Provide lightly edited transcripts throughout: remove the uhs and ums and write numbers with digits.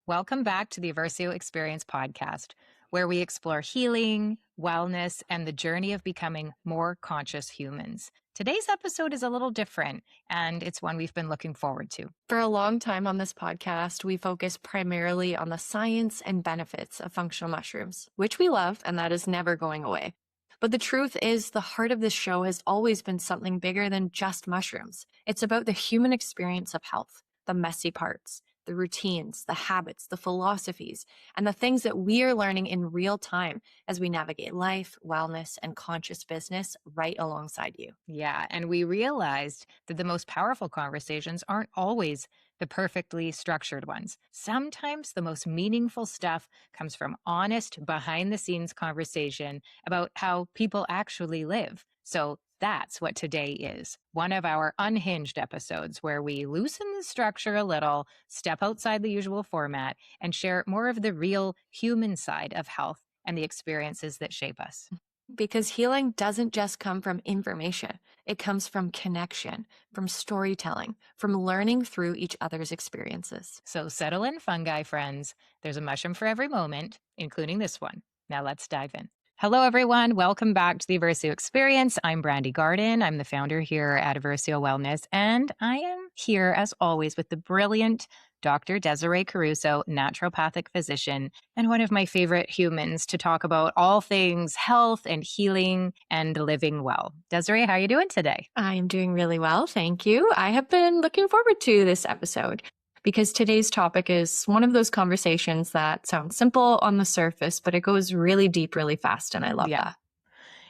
Welcome back to the Eversio Experience podcast, where we explore healing, wellness, and the journey of becoming more conscious humans. Today's episode is a little different, and it's one we've been looking forward to. For a long time on this podcast, we focus primarily on the science and benefits of functional mushrooms, which we love, and that is never going away. But the truth is, the heart of this show has always been something bigger than just mushrooms. It's about the human experience of health, the messy parts, the routines, the habits, the philosophies, and the things that we are learning in real time as we navigate life, wellness, and conscious business right alongside you. Yeah, and we realized that the most powerful conversations aren't always the perfectly structured ones. Sometimes the most meaningful stuff comes from honest, behind the scenes conversation about how people actually live. So that's what today is, one of our unhinged episodes where we loosen the structure a little, step outside the usual format, and share more of the real human side of health and the experiences that shape us. Because healing doesn't just come from information. It comes from connection, from storytelling, from learning through each other's experiences. So settle in, fungi friends. There's a mushroom for every moment, including this one. Now let's dive in. Hello, everyone. Welcome back to the Eversio Experience. I'm Brandi Garden. I'm the founder here at Eversio Wellness, and I am here, as always, with the brilliant Dr. Desiree Caruso, naturopathic physician, and one of my favorite humans to talk about all things health and healing and living well. Desiree, how are you doing today? I am doing really well, thank you. I have been looking forward to this episode because today's topic is one of those conversations that sounds simple on the surface, but it goes really deep, really fast, and I love that.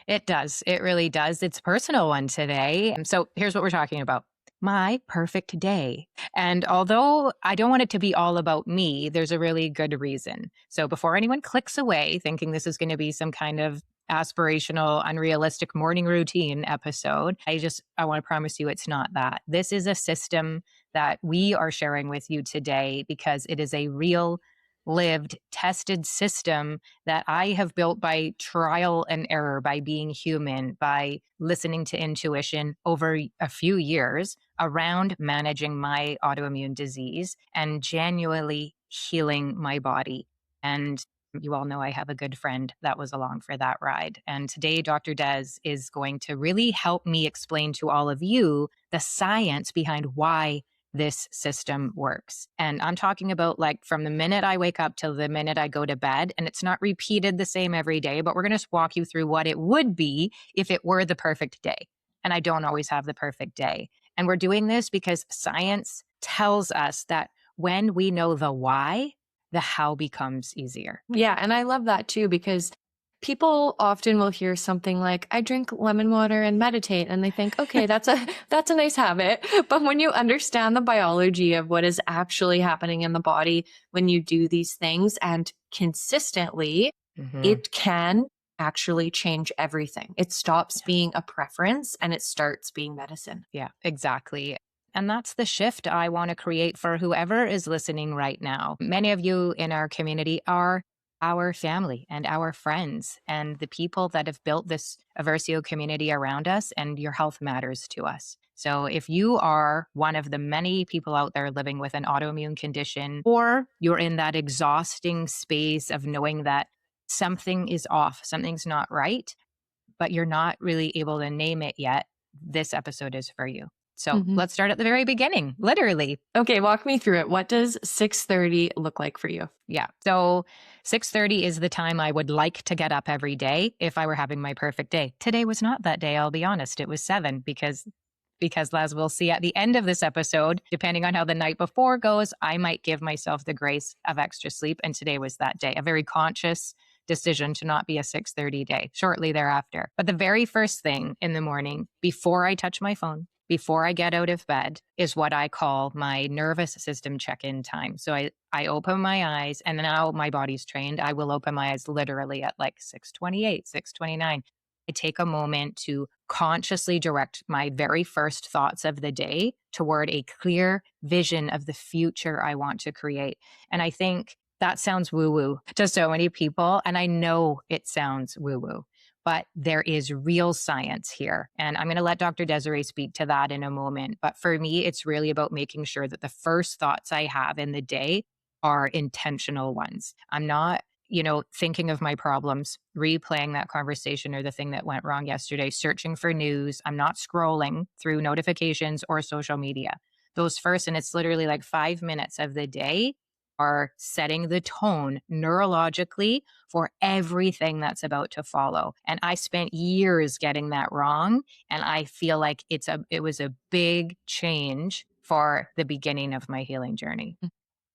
It does. It really does. It's a personal one today. So here's what we're talking about. My perfect day. And although I don't want it to be all about me, there's a really good reason. So before anyone clicks away thinking this is going to be some kind of aspirational, unrealistic morning routine episode, I want to promise you it's not that. This is a system that we are sharing with you today because it is a real lived, tested system that I have built by trial and error, by being human, by listening to intuition over a few years around managing my autoimmune disease and genuinely healing my body. And you all know I have a good friend that was along for that ride. And today, Dr. Des is going to really help me explain to all of you the science behind why this system works. And I'm talking about like from the minute I wake up till the minute I go to bed, and it's not repeated the same every day, but we're going to walk you through what it would be if it were the perfect day. And I don't always have the perfect day. And we're doing this because science tells us that when we know the why, the how becomes easier. Yeah, and I love that too because people often will hear something like, I drink lemon water and meditate, and they think, okay, that's a nice habit. But when you understand the biology of what is actually happening in the body when you do these things and consistently, it can actually change everything. It stops being a preference and it starts being medicine. Yeah, exactly. And that's the shift I want to create for whoever is listening right now. Many of you in our community are our family and our friends and the people that have built this Eversio community around us, and your health matters to us. So if you are one of the many people out there living with an autoimmune condition, or you're in that exhausting space of knowing that something is off, something's not right, but you're not really able to name it yet, this episode is for you. So let's start at the very beginning, literally. Okay, walk me through it. What does 6:30 look like for you? Yeah. So 6:30 is the time I would like to get up every day if I were having my perfect day. Today was not that day, I'll be honest. It was 7 because as we'll see at the end of this episode, depending on how the night before goes, I might give myself the grace of extra sleep. And today was that day, a very conscious decision to not be a 6:30 day shortly thereafter. But the very first thing in the morning, before I touch my phone, before I get out of bed, is what I call my nervous system check-in time. So I open my eyes, and now my body's trained. I will open my eyes literally at like 6:28, 6:29. I take a moment to consciously direct my very first thoughts of the day toward a clear vision of the future I want to create. And I think that sounds woo-woo to so many people. And I know it sounds woo-woo, but there is real science here. And I'm going to let Dr. Desiree speak to that in a moment. But for me, it's really about making sure that the first thoughts I have in the day are intentional ones. I'm not, thinking of my problems, replaying that conversation or the thing that went wrong yesterday, searching for news. I'm not scrolling through notifications or social media. Those first, and it's literally like 5 minutes of the day, are setting the tone neurologically for everything that's about to follow. And I spent years getting that wrong. And I feel like it was a big change for the beginning of my healing journey.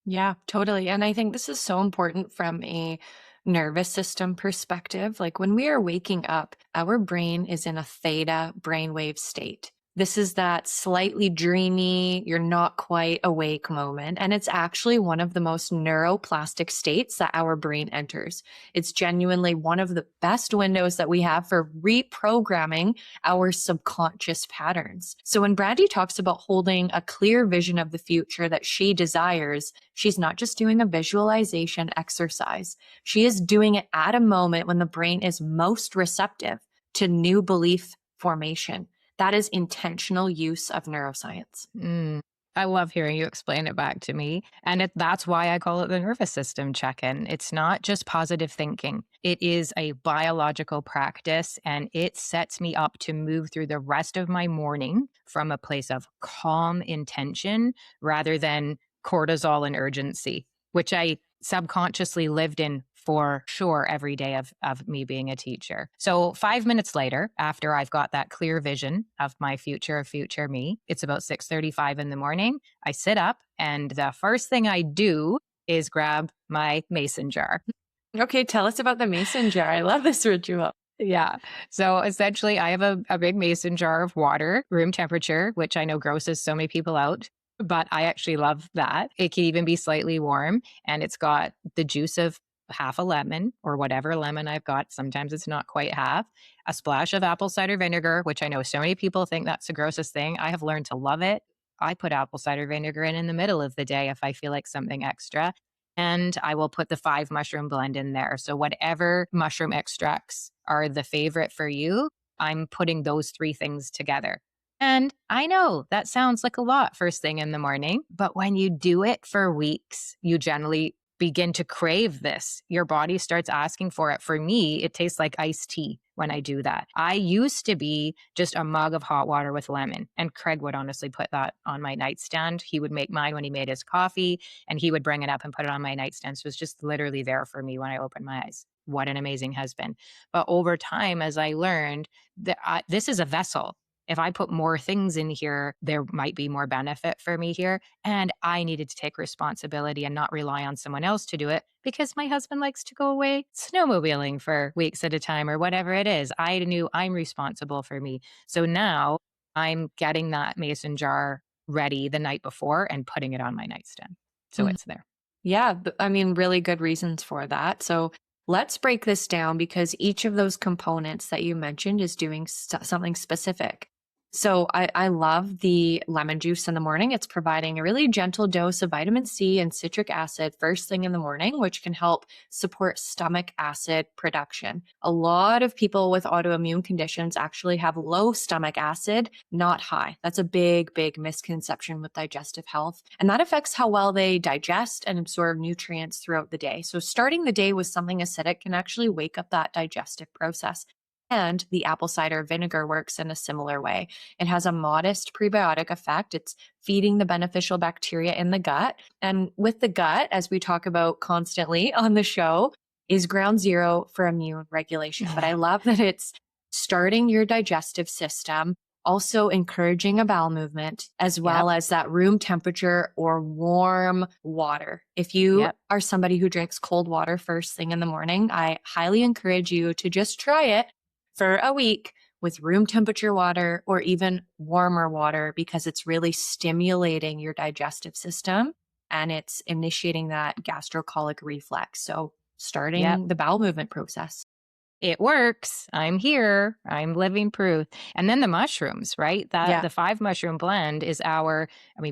Yeah, totally. And I think this is so important from a nervous system perspective. Like when we are waking up, our brain is in a theta brainwave state. This is that slightly dreamy, you're not quite awake moment. And it's actually one of the most neuroplastic states that our brain enters. It's genuinely one of the best windows that we have for reprogramming our subconscious patterns. So when Brandi talks about holding a clear vision of the future that she desires, she's not just doing a visualization exercise. She is doing it at a moment when the brain is most receptive to new belief formation. That is intentional use of neuroscience. Mm. I love hearing you explain it back to me. And that's why I call it the nervous system check in. It's not just positive thinking, it is a biological practice, and it sets me up to move through the rest of my morning from a place of calm intention rather than cortisol and urgency, which I subconsciously lived in for sure every day of me being a teacher. So 5 minutes later, after I've got that clear vision of my future me, it's about 6:35 in the morning. I sit up, and the first thing I do is grab my mason jar. Okay, tell us about the mason jar. I love this ritual. Yeah. So essentially, I have a big mason jar of water, room temperature, which I know grosses so many people out, but I actually love that. It can even be slightly warm, and it's got the juice of half a lemon or whatever lemon I've got. Sometimes it's not quite half. A splash of apple cider vinegar, which I know so many people think that's the grossest thing. I have learned to love it. I put apple cider vinegar in the middle of the day if I feel like something extra. And I will put the 5 mushroom blend in there. So, whatever mushroom extracts are the favorite for you, I'm putting those three things together. And I know that sounds like a lot first thing in the morning, but when you do it for weeks, you generally begin to crave this. Your body starts asking for it. For me, it tastes like iced tea when I do that. I used to be just a mug of hot water with lemon, and Craig would honestly put that on my nightstand. He would make mine when he made his coffee, and he would bring it up and put it on my nightstand. So it's just literally there for me when I open my eyes. What an amazing husband. But over time, as I learned that this is a vessel. If I put more things in here, there might be more benefit for me here. And I needed to take responsibility and not rely on someone else to do it because my husband likes to go away snowmobiling for weeks at a time or whatever it is. I knew I'm responsible for me. So now I'm getting that mason jar ready the night before and putting it on my nightstand. So Mhm. it's there. Yeah, I mean, really good reasons for that. So let's break this down because each of those components that you mentioned is doing something specific. So I love the lemon juice in the morning. It's providing a really gentle dose of vitamin C and citric acid first thing in the morning, which can help support stomach acid production. A lot of people with autoimmune conditions actually have low stomach acid, not high. That's a big, big misconception with digestive health. And that affects how well they digest and absorb nutrients throughout the day. So starting the day with something acidic can actually wake up that digestive process. And the apple cider vinegar works in a similar way. It has a modest prebiotic effect. It's feeding the beneficial bacteria in the gut. And with the gut, as we talk about constantly on the show, is ground zero for immune regulation. But I love that it's starting your digestive system, also encouraging a bowel movement, as Yep. well as that room temperature or warm water. If you Yep. are somebody who drinks cold water first thing in the morning, I highly encourage you to just try it for a week with room temperature water or even warmer water because it's really stimulating your digestive system and it's initiating that gastrocolic reflex. So, Yep. starting the bowel movement process. It works. I'm here. I'm living proof. And then the mushrooms, right? That Yeah. the 5 mushroom blend is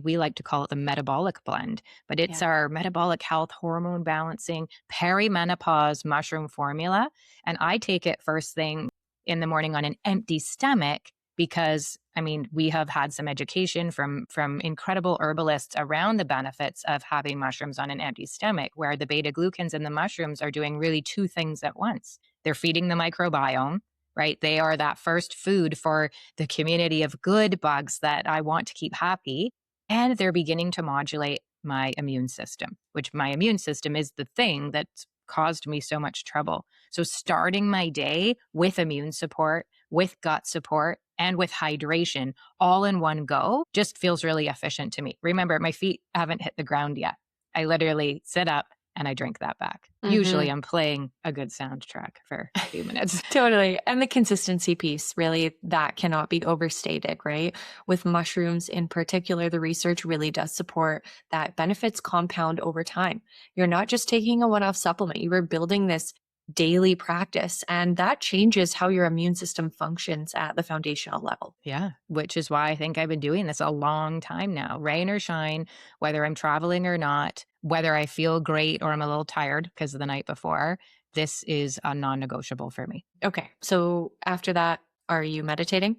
we like to call it the metabolic blend, but it's Yeah. our metabolic health, hormone balancing, perimenopause mushroom formula. And I take it first thing in the morning on an empty stomach because I mean, we have had some education from incredible herbalists around the benefits of having mushrooms on an empty stomach, where the beta glucans in the mushrooms are doing really two things at once. They're feeding the microbiome, right? They are that first food for the community of good bugs that I want to keep happy. And they're beginning to modulate my immune system, which my immune system is the thing that's caused me so much trouble. So starting my day with immune support, with gut support, and with hydration all in one go just feels really efficient to me. Remember, my feet haven't hit the ground yet. I literally sit up and I drink that back. Usually I'm playing a good soundtrack for a few minutes. Totally. And the consistency piece, really, that cannot be overstated, right? With mushrooms in particular, the research really does support that benefits compound over time. You're not just taking a one-off supplement, you are building this daily practice, and that changes how your immune system functions at the foundational level. Yeah, which is why I think I've been doing this a long time now, rain or shine, whether I'm traveling or not, whether I feel great or I'm a little tired because of the night before. This is a non negotiable for me. Okay. So after that, are you meditating?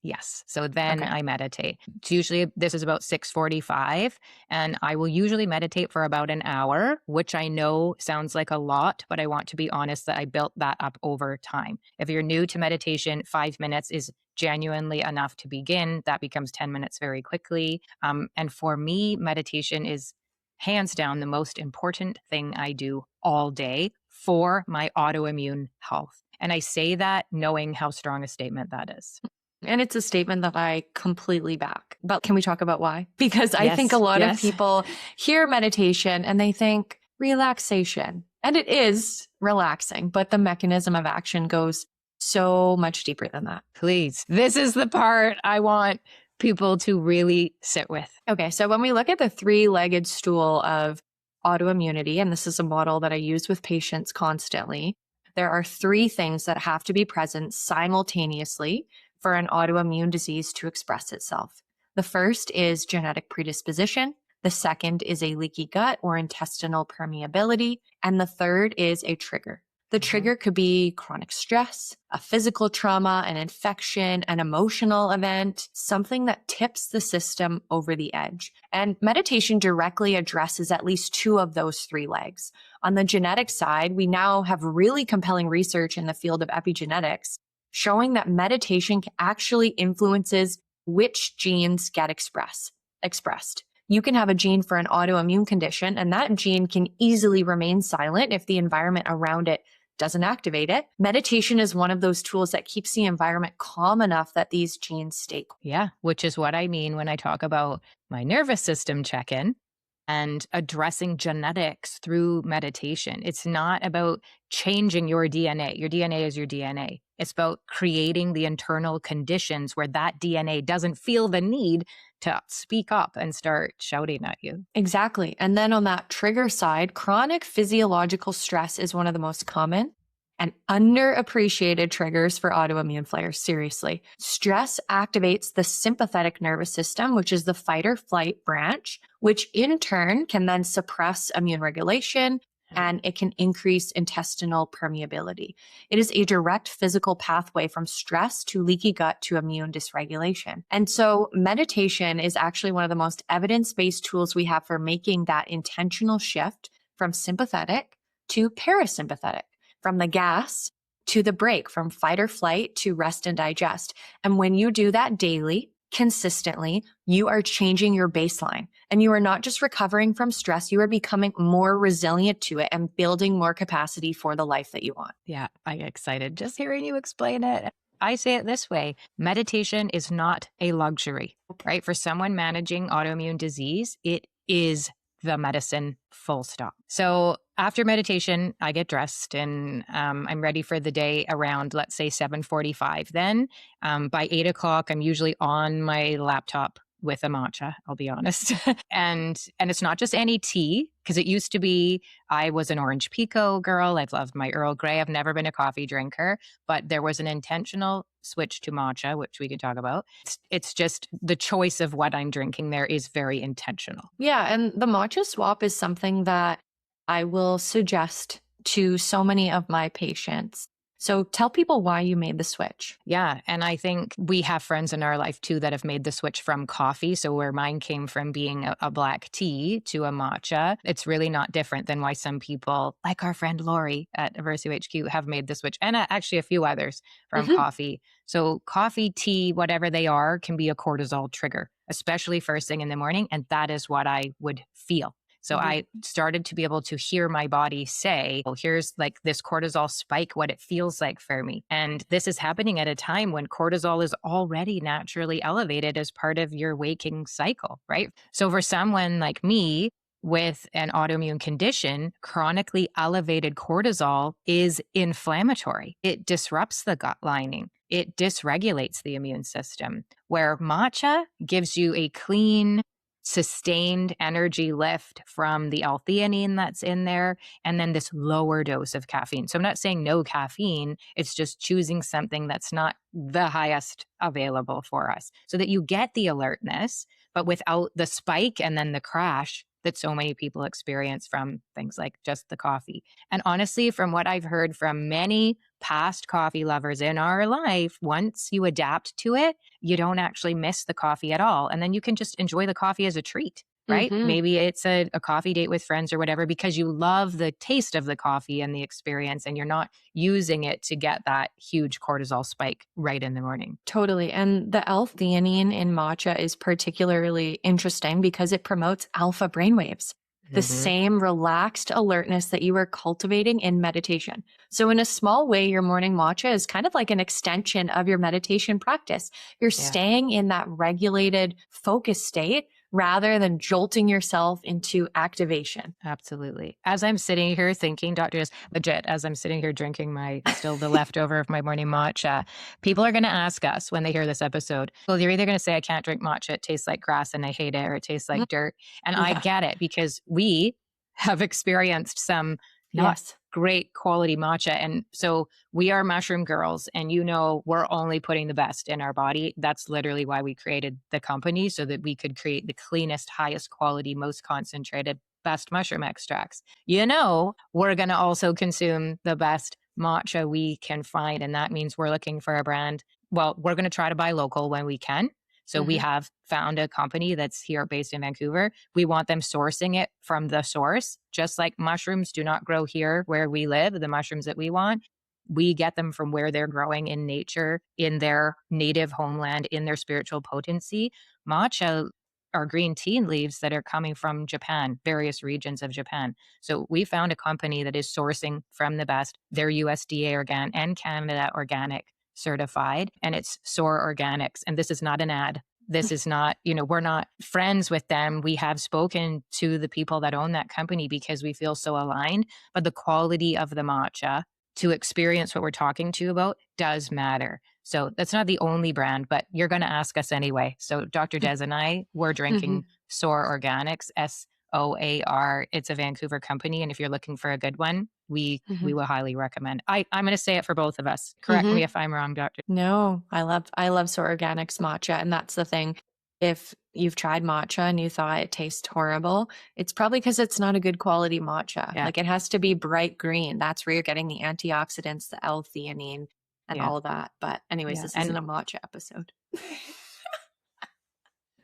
Yes. So then Okay. I meditate. It's usually this is about 6:45 and I will usually meditate for about an hour, which I know sounds like a lot, but I want to be honest that I built that up over time. If you're new to meditation, 5 minutes is genuinely enough to begin. That becomes 10 minutes very quickly. And for me, meditation is hands down the most important thing I do all day for my autoimmune health. And I say that knowing how strong a statement that is. And it's a statement that I completely back. But can we talk about why? Because I think a Yes, lot of yes. people hear meditation and they think relaxation. And it is relaxing, but the mechanism of action goes so much deeper than that. Please. This is the part I want people to really sit with. Okay, so when we look at the three-legged stool of autoimmunity, and this is a model that I use with patients constantly, there are three things that have to be present simultaneously for an autoimmune disease to express itself. The first is genetic predisposition. The second is a leaky gut or intestinal permeability. And the third is a trigger. The trigger could be chronic stress, a physical trauma, an infection, an emotional event, something that tips the system over the edge. And meditation directly addresses at least two of those three legs. On the genetic side, we now have really compelling research in the field of epigenetics showing that meditation actually influences which genes get expressed. You can have a gene for an autoimmune condition, and that gene can easily remain silent if the environment around it doesn't activate it. Meditation is one of those tools that keeps the environment calm enough that these genes stay calm. Yeah, which is what I mean when I talk about my nervous system check in and addressing genetics through meditation. It's not about changing your DNA. Your DNA is your DNA. It's about creating the internal conditions where that DNA doesn't feel the need to speak up and start shouting at you. Exactly. And then on that trigger side, chronic physiological stress is one of the most common and underappreciated triggers for autoimmune flares. Seriously. Stress activates the sympathetic nervous system, which is the fight or flight branch, which in turn can then suppress immune regulation and it can increase intestinal permeability. It is a direct physical pathway from stress to leaky gut to immune dysregulation. And so meditation is actually one of the most evidence-based tools we have for making that intentional shift from sympathetic to parasympathetic, from the gas to the brake, from fight or flight to rest and digest. And when you do that daily, consistently, you are changing your baseline and you are not just recovering from stress, you are becoming more resilient to it and building more capacity for the life that you want. Yeah, I get excited just hearing you explain it. I say it this way, meditation is not a luxury, right? For someone managing autoimmune disease, it is the medicine, full stop. So after meditation, I get dressed and I'm ready for the day around, let's say 7:45. Then by 8 o'clock, I'm usually on my laptop with a matcha, I'll be honest. and it's not just any tea, because it used to be I was an orange pico girl. I've loved my Earl Grey. I've never been a coffee drinker, but there was an intentional switch to matcha, which we can talk about. It's just the choice of what I'm drinking there is very intentional. Yeah, and the matcha swap is something that I will suggest to so many of my patients. So tell people why you made the switch. Yeah. And I think we have friends in our life too that have made the switch from coffee. So where mine came from being a black tea to a matcha, it's really not different than why some people, like our friend Lori at Eversio HQ, have made the switch. And actually a few others from Hmm. coffee. So coffee, tea, whatever they are, can be a cortisol trigger, especially first thing in the morning. And that is what I would feel. So Hmm. I started to be able to hear my body say, oh, here's like this cortisol spike, what it feels like for me. And this is happening at a time when cortisol is already naturally elevated as part of your waking cycle, right? So for someone like me with an autoimmune condition, chronically elevated cortisol is inflammatory. It disrupts the gut lining. It dysregulates the immune system, where matcha gives you a clean, sustained energy lift from the L-theanine that's in there, and then this lower dose of caffeine. So I'm not saying no caffeine, it's just choosing something that's not the highest available for us so that you get the alertness, but without the spike and then the crash that so many people experience from things like just the coffee. And honestly, from what I've heard from many past coffee lovers in our life, once you adapt to it, you don't actually miss the coffee at all. And then you can just enjoy the coffee as a treat, right? Hmm. Maybe it's a coffee date with friends or whatever, because you love the taste of the coffee and the experience, and you're not using it to get that huge cortisol spike right in the morning. Totally. And the L-theanine in matcha is particularly interesting because it promotes alpha brainwaves, the Mhm. same relaxed alertness that you are cultivating in meditation. So, in a small way, your morning matcha is kind of like an extension of your meditation practice. You're Yeah. staying in that regulated focus state rather than jolting yourself into activation. Absolutely. As I'm sitting here thinking, Dr. is legit, as I'm sitting here drinking my still the leftover of my morning matcha, people are going to ask us when they hear this episode, well, you're either going to say, I can't drink matcha. It tastes like grass and I hate it, or it tastes Mm. like dirt. And I Yeah. get it because we have experienced some not Yes. great quality matcha. And so we are mushroom girls, and we're only putting the best in our body. That's literally why we created the company, so that we could create the cleanest, highest quality, most concentrated, best mushroom extracts. We're going to also consume the best matcha we can find. And that means we're looking for a brand. Well, we're going to try to buy local when we can. So we Hmm. have found a company that's here based in Vancouver. We want them sourcing it from the source, just like mushrooms do not grow here where we live, the mushrooms that we want. We get them from where they're growing in nature, in their native homeland, in their spiritual potency. Matcha are green tea leaves that are coming from Japan, various regions of Japan. So we found a company that is sourcing from the best. They're USDA organic and Canada organic certified, and it's SOAR Organics. And this is not an ad. This is not, we're not friends with them. We have spoken to the people that own that company because we feel so aligned, but the quality of the matcha to experience what we're talking to you about does matter. So that's not the only brand, but you're going to ask us anyway. So Dr. Des and I, we're drinking SOAR Organics, SOAR. It's a Vancouver company. And if you're looking for a good one, we will highly recommend. I'm going to say it for both of us. Correct Hmm. me if I'm wrong, Doctor. No, I love Soar Organics matcha. And that's the thing. If you've tried matcha and you thought it tastes horrible, it's probably because it's not a good quality matcha. Yeah, Like it has to be bright green. That's where you're getting the antioxidants, the L-theanine, and yeah, all of that. But anyways, yeah. this isn't And a matcha episode.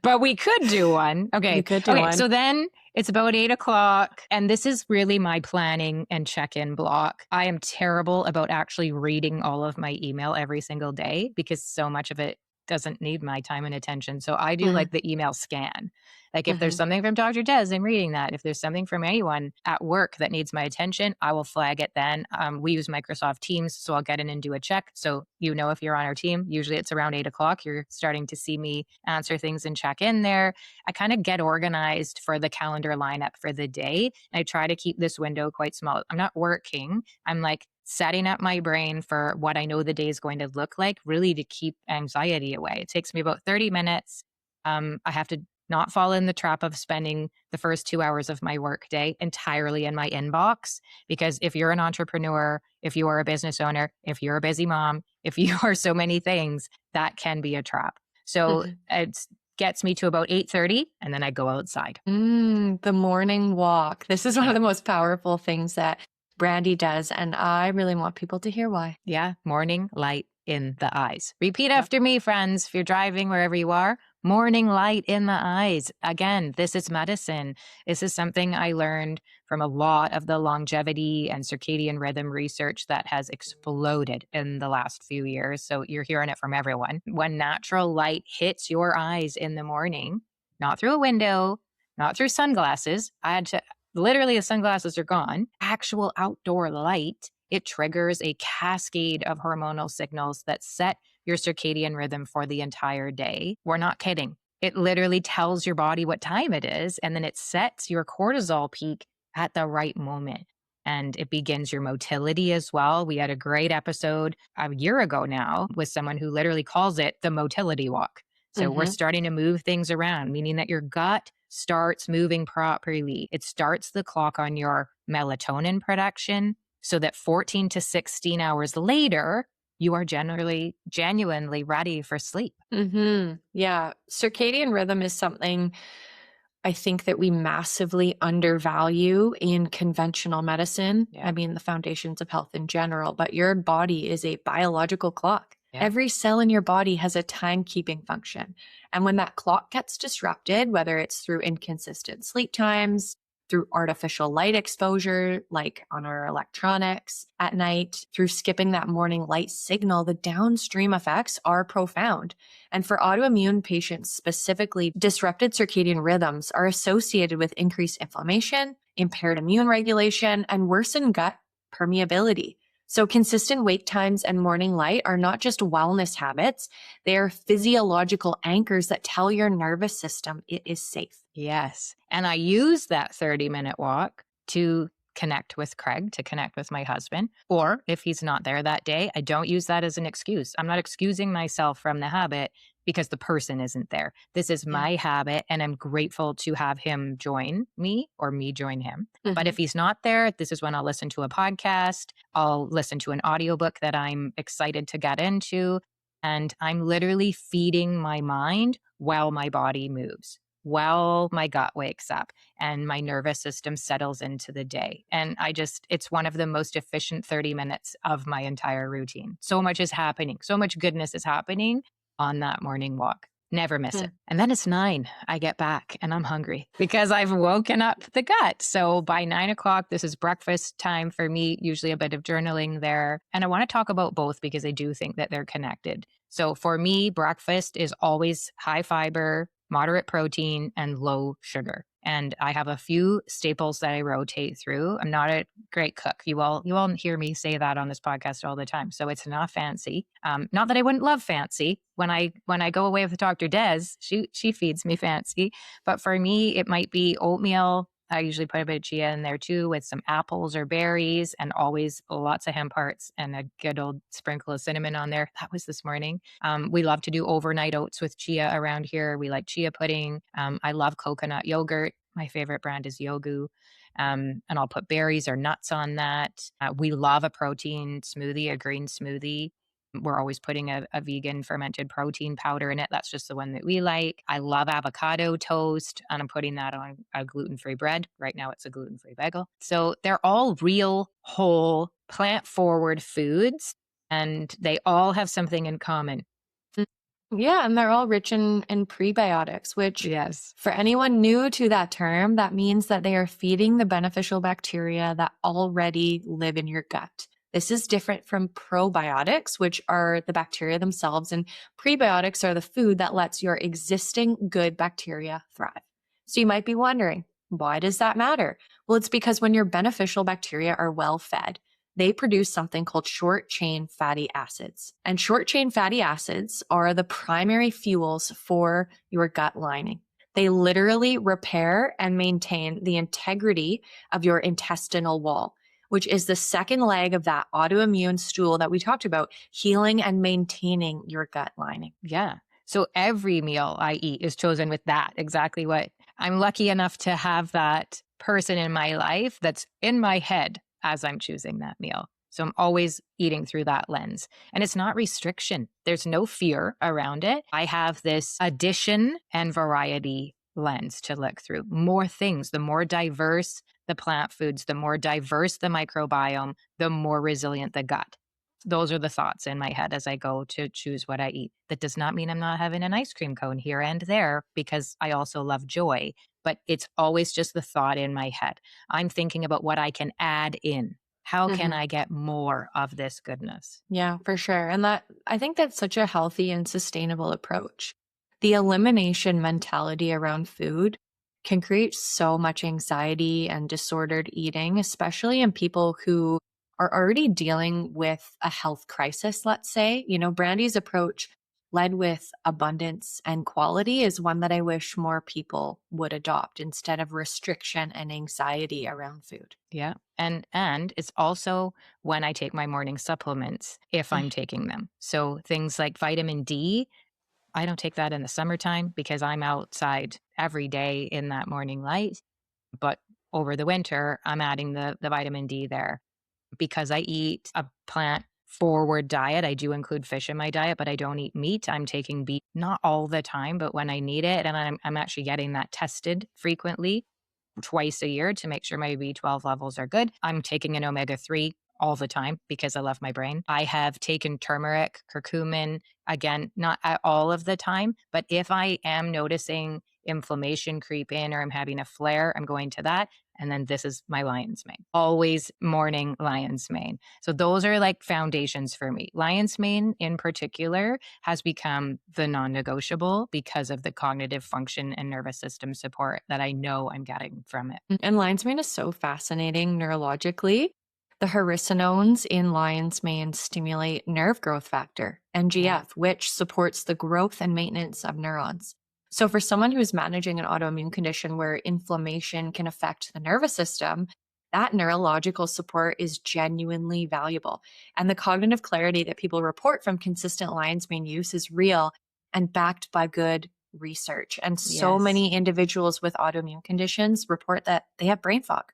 but we could do one. We Okay. could do Okay. one. So then it's about 8 o'clock. And this is really my planning and check-in block. I am terrible about actually reading all of my email every single day because so much of it doesn't need my time and attention. So I do Hmm. like the email scan. Like if there's Hmm. something from Dr. Des, I'm reading that. If there's something from anyone at work that needs my attention, I will flag it then. We use Microsoft Teams, so I'll get in and do a check. So if you're on our team, usually it's around 8 o'clock. You're starting to see me answer things and check in there. I kind of get organized for the calendar lineup for the day. And I try to keep this window quite small. I'm not working. I'm like setting up my brain for what I know the day is going to look like, really to keep anxiety away. It takes me about 30 minutes. I have to not fall in the trap of spending the first 2 hours of my workday entirely in my inbox. Because if you're an entrepreneur, if you are a business owner, if you're a busy mom, if you are so many things, that can be a trap. So Hmm. it gets me to about 8:30, and then I go outside. The morning walk. This is one of Yeah. the most powerful things that Brandi does, and I really want people to hear why. Yeah, morning light in the eyes. Repeat Yep. after me, friends. If you're driving wherever you are, morning light in the eyes. Again, this is medicine. This is something I learned from a lot of the longevity and circadian rhythm research that has exploded in the last few years. So you're hearing it from everyone. When natural light hits your eyes in the morning, not through a window, not through sunglasses. I had to literally, the sunglasses are gone. Actual outdoor light, it triggers a cascade of hormonal signals that set your circadian rhythm for the entire day. We're not kidding. It literally tells your body what time it is, and then it sets your cortisol peak at the right moment. And it begins your motility as well. We had a great episode a year ago now with someone who literally calls it the motility walk. So we're Mm-hmm. starting to move things around, meaning that your gut starts moving properly. It starts the clock on your melatonin production so that 14 to 16 hours later, you are genuinely ready for sleep. Mm-hmm. Yeah. Circadian rhythm is something I think that we massively undervalue in conventional medicine. Yeah. I mean, the foundations of health in general, but your body is a biological clock. Yeah. Every cell in your body has a timekeeping function. And when that clock gets disrupted, whether it's through inconsistent sleep times, through artificial light exposure, like on our electronics at night, through skipping that morning light signal, the downstream effects are profound. And for autoimmune patients specifically, disrupted circadian rhythms are associated with increased inflammation, impaired immune regulation, and worsened gut permeability. So, consistent wake times and morning light are not just wellness habits, they are physiological anchors that tell your nervous system it is safe. Yes. And I use that 30-minute walk to connect with Craig, to connect with my husband. Or if he's not there that day, I don't use that as an excuse. I'm not excusing myself from the habit because the person isn't there. This is Yeah. my habit, and I'm grateful to have him join me or me join him. But Mhm. if he's not there, this is when I'll listen to a podcast. I'll listen to an audiobook that I'm excited to get into. And I'm literally feeding my mind while my body moves, while my gut wakes up and my nervous system settles into the day. And it's one of the most efficient 30 minutes of my entire routine. So much is happening. So much goodness is happening on that morning walk. Never miss it. And then it's 9. I get back and I'm hungry because I've woken up the gut. So by 9 o'clock, this is breakfast time for me, usually a bit of journaling there. And I want to talk about both because I do think that they're connected. So for me, breakfast is always high fiber, moderate protein, and low sugar. And I have a few staples that I rotate through. I'm not a great cook. You all hear me say that on this podcast all the time. So it's not fancy. Not that I wouldn't love fancy. When I go away with Dr. Des, she feeds me fancy. But for me, it might be oatmeal. I usually put a bit of chia in there too with some apples or berries and always lots of hemp hearts and a good old sprinkle of cinnamon on there. That was this morning. We love to do overnight oats with chia around here. We like chia pudding. I love coconut yogurt. My favorite brand is Yogu. And I'll put berries or nuts on that. We love a protein smoothie, a green smoothie. We're always putting a vegan fermented protein powder in it. That's just the one that we like. I love avocado toast, and I'm putting that on a gluten-free bread. Right now, it's a gluten-free bagel. So they're all real, whole, plant-forward foods, and they all have something in common. Yeah, and they're all rich in prebiotics, which Yes. for anyone new to that term, that means that they are feeding the beneficial bacteria that already live in your gut. This is different from probiotics, which are the bacteria themselves, and prebiotics are the food that lets your existing good bacteria thrive. So you might be wondering, why does that matter? Well, it's because when your beneficial bacteria are well fed, they produce something called short chain fatty acids. And short chain fatty acids are the primary fuels for your gut lining. They literally repair and maintain the integrity of your intestinal wall, which is the second leg of that autoimmune stool that we talked about, healing and maintaining your gut lining. Yeah. So every meal I eat is chosen with that, exactly what I'm lucky enough to have that person in my life that's in my head as I'm choosing that meal. So I'm always eating through that lens. And it's not restriction. There's no fear around it. I have this addition and variety lens to look through. More things, the more diverse, the plant foods, the more diverse the microbiome, the more resilient the gut. Those are the thoughts in my head as I go to choose what I eat. That does not mean I'm not having an ice cream cone here and there because I also love joy, but it's always just the thought in my head. I'm thinking about what I can add in. How can Mhm. I get more of this goodness? Yeah, for sure. And that I think that's such a healthy and sustainable approach. The elimination mentality around food can create so much anxiety and disordered eating, especially in people who are already dealing with a health crisis, let's say. Brandy's approach led with abundance and quality is one that I wish more people would adopt instead of restriction and anxiety around food. Yeah. And it's also when I take my morning supplements, if I'm taking them. So things like vitamin D, I don't take that in the summertime because I'm outside every day in that morning light. But over the winter, I'm adding the vitamin D there because I eat a plant forward diet. I do include fish in my diet, but I don't eat meat. I'm taking beef not all the time, but when I need it, and I'm actually getting that tested frequently twice a year to make sure my B12 levels are good. I'm taking an omega-3 all the time because I love my brain. I have taken turmeric, curcumin, again, not at all of the time, but if I am noticing inflammation creep in or I'm having a flare, I'm going to that. And then this is my lion's mane. Always morning lion's mane. So those are like foundations for me. Lion's mane in particular has become the non-negotiable because of the cognitive function and nervous system support that I know I'm getting from it. And lion's mane is so fascinating neurologically. The haricinones in lion's mane stimulate nerve growth factor, Yeah. NGF, which supports the growth and maintenance of neurons. So, for someone who's managing an autoimmune condition where inflammation can affect the nervous system, that neurological support is genuinely valuable. And the cognitive clarity that people report from consistent lion's mane use is real and backed by good research. And so Yes. many individuals with autoimmune conditions report that they have brain fog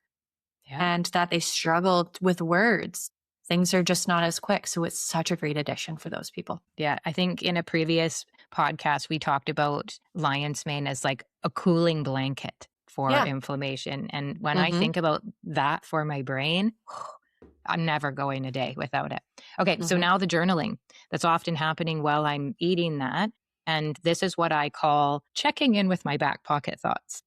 Yeah. and that they struggled with words. Things are just not as quick. So it's such a great addition for those people. Yeah. I think in a previous podcast, we talked about lion's mane as like a cooling blanket for Yeah. inflammation. And when I Hmm. think about that for my brain, I'm never going a day without it. Okay, so Hmm. now the journaling that's often happening while I'm eating that. And this is what I call checking in with my back pocket thoughts.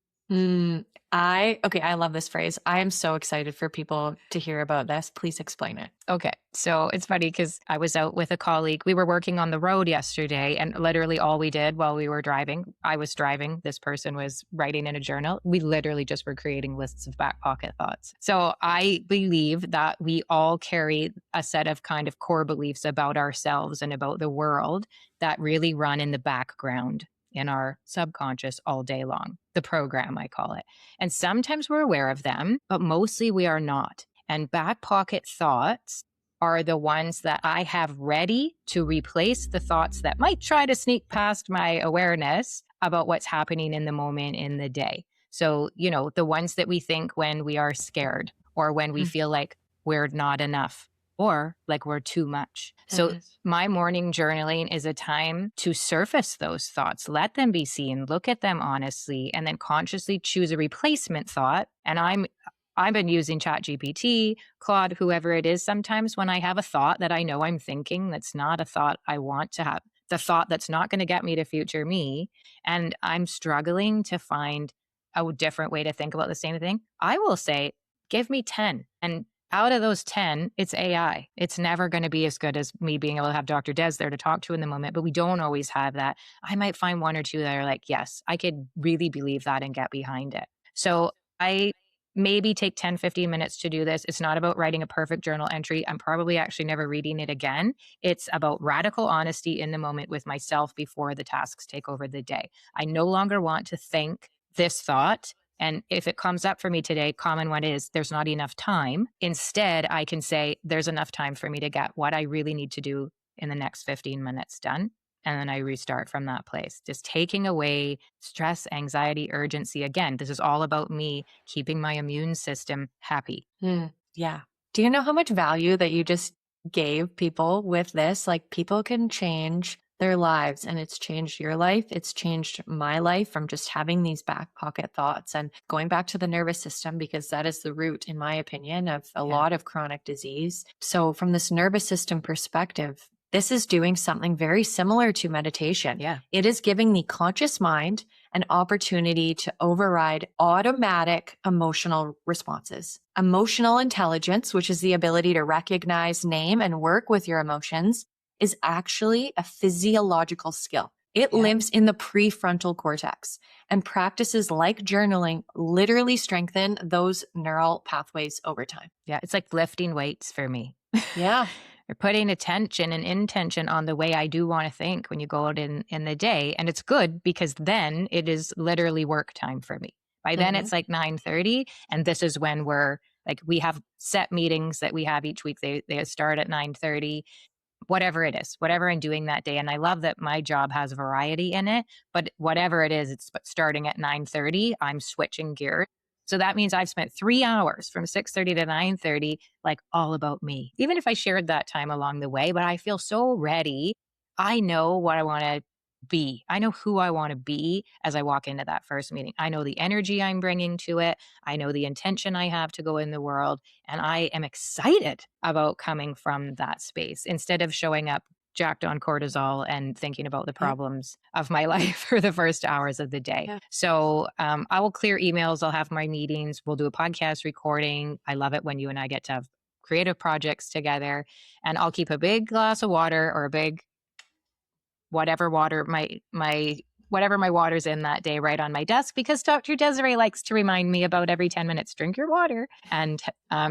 I love this phrase. I am so excited for people to hear about this. Please explain it. Okay. So it's funny because I was out with a colleague. We were working on the road yesterday, and literally all we did while we were driving, I was driving, this person was writing in a journal. We literally just were creating lists of back pocket thoughts. So I believe that we all carry a set of kind of core beliefs about ourselves and about the world that really run in the background in our subconscious all day long. The program, I call it. And sometimes we're aware of them, but mostly we are not. And back pocket thoughts are the ones that I have ready to replace the thoughts that might try to sneak past my awareness about what's happening in the moment in the day. So, the ones that we think when we are scared or when we Mm. feel like we're not enough or like we're too much. So, Mhm. my morning journaling is a time to surface those thoughts, let them be seen, look at them honestly, and then consciously choose a replacement thought. And I've been using ChatGPT, Claude, whoever it is, sometimes when I have a thought that I know I'm thinking that's not a thought I want to have, the thought that's not going to get me to future me, and I'm struggling to find a different way to think about the same thing, I will say, give me 10. And out of those 10, it's AI. It's never going to be as good as me being able to have Dr. Des there to talk to in the moment, but we don't always have that. I might find one or two that are like, yes, I could really believe that and get behind it. So I maybe take 10, 15 minutes to do this. It's not about writing a perfect journal entry. I'm probably actually never reading it again. It's about radical honesty in the moment with myself before the tasks take over the day. I no longer want to think this thought. And if it comes up for me today, common one is there's not enough time. Instead, I can say there's enough time for me to get what I really need to do in the next 15 minutes done. And then I restart from that place, just taking away stress, anxiety, urgency. Again, this is all about me keeping my immune system happy. Yeah. Do you know how much value that you just gave people with this? Like, people can change their lives, and it's changed your life. It's changed my life from just having these back pocket thoughts and going back to the nervous system, because that is the root, in my opinion, of a Yeah. lot of chronic disease. So, from this nervous system perspective, this is doing something very similar to meditation. Yeah. It is giving the conscious mind an opportunity to override automatic emotional responses. Emotional intelligence, which is the ability to recognize, name, and work with your emotions, is actually a physiological skill. It Yeah. lives in the prefrontal cortex, and practices like journaling literally strengthen those neural pathways over time. Yeah. It's like lifting weights for me. Yeah. Or putting attention and intention on the way I do want to think when you go out in the day. And it's good because then it is literally work time for me. By then Mhm. it's like 9:30. And this is when we're like, we have set meetings that we have each week. They start at 9:30, whatever it is, whatever I'm doing that day. And I love that my job has variety in it, but whatever it is, it's starting at 9:30, I'm switching gears. So that means I've spent 3 hours from 6:30 to 9:30, like all about me. Even if I shared that time along the way, but I feel so ready. I know what I want to be. I know who I want to be as I walk into that first meeting. I know the energy I'm bringing to it. I know the intention I have to go in the world. And I am excited about coming from that space instead of showing up jacked on cortisol and thinking about the Yep. problems of my life for the first hours of the day. Yeah. So I will clear emails. I'll have my meetings. We'll do a podcast recording. I love it when you and I get to have creative projects together. And I'll keep a big glass of water or a big whatever water my whatever my water's in that day right on my desk, because Dr. Desiree likes to remind me about every 10 minutes, drink your water. And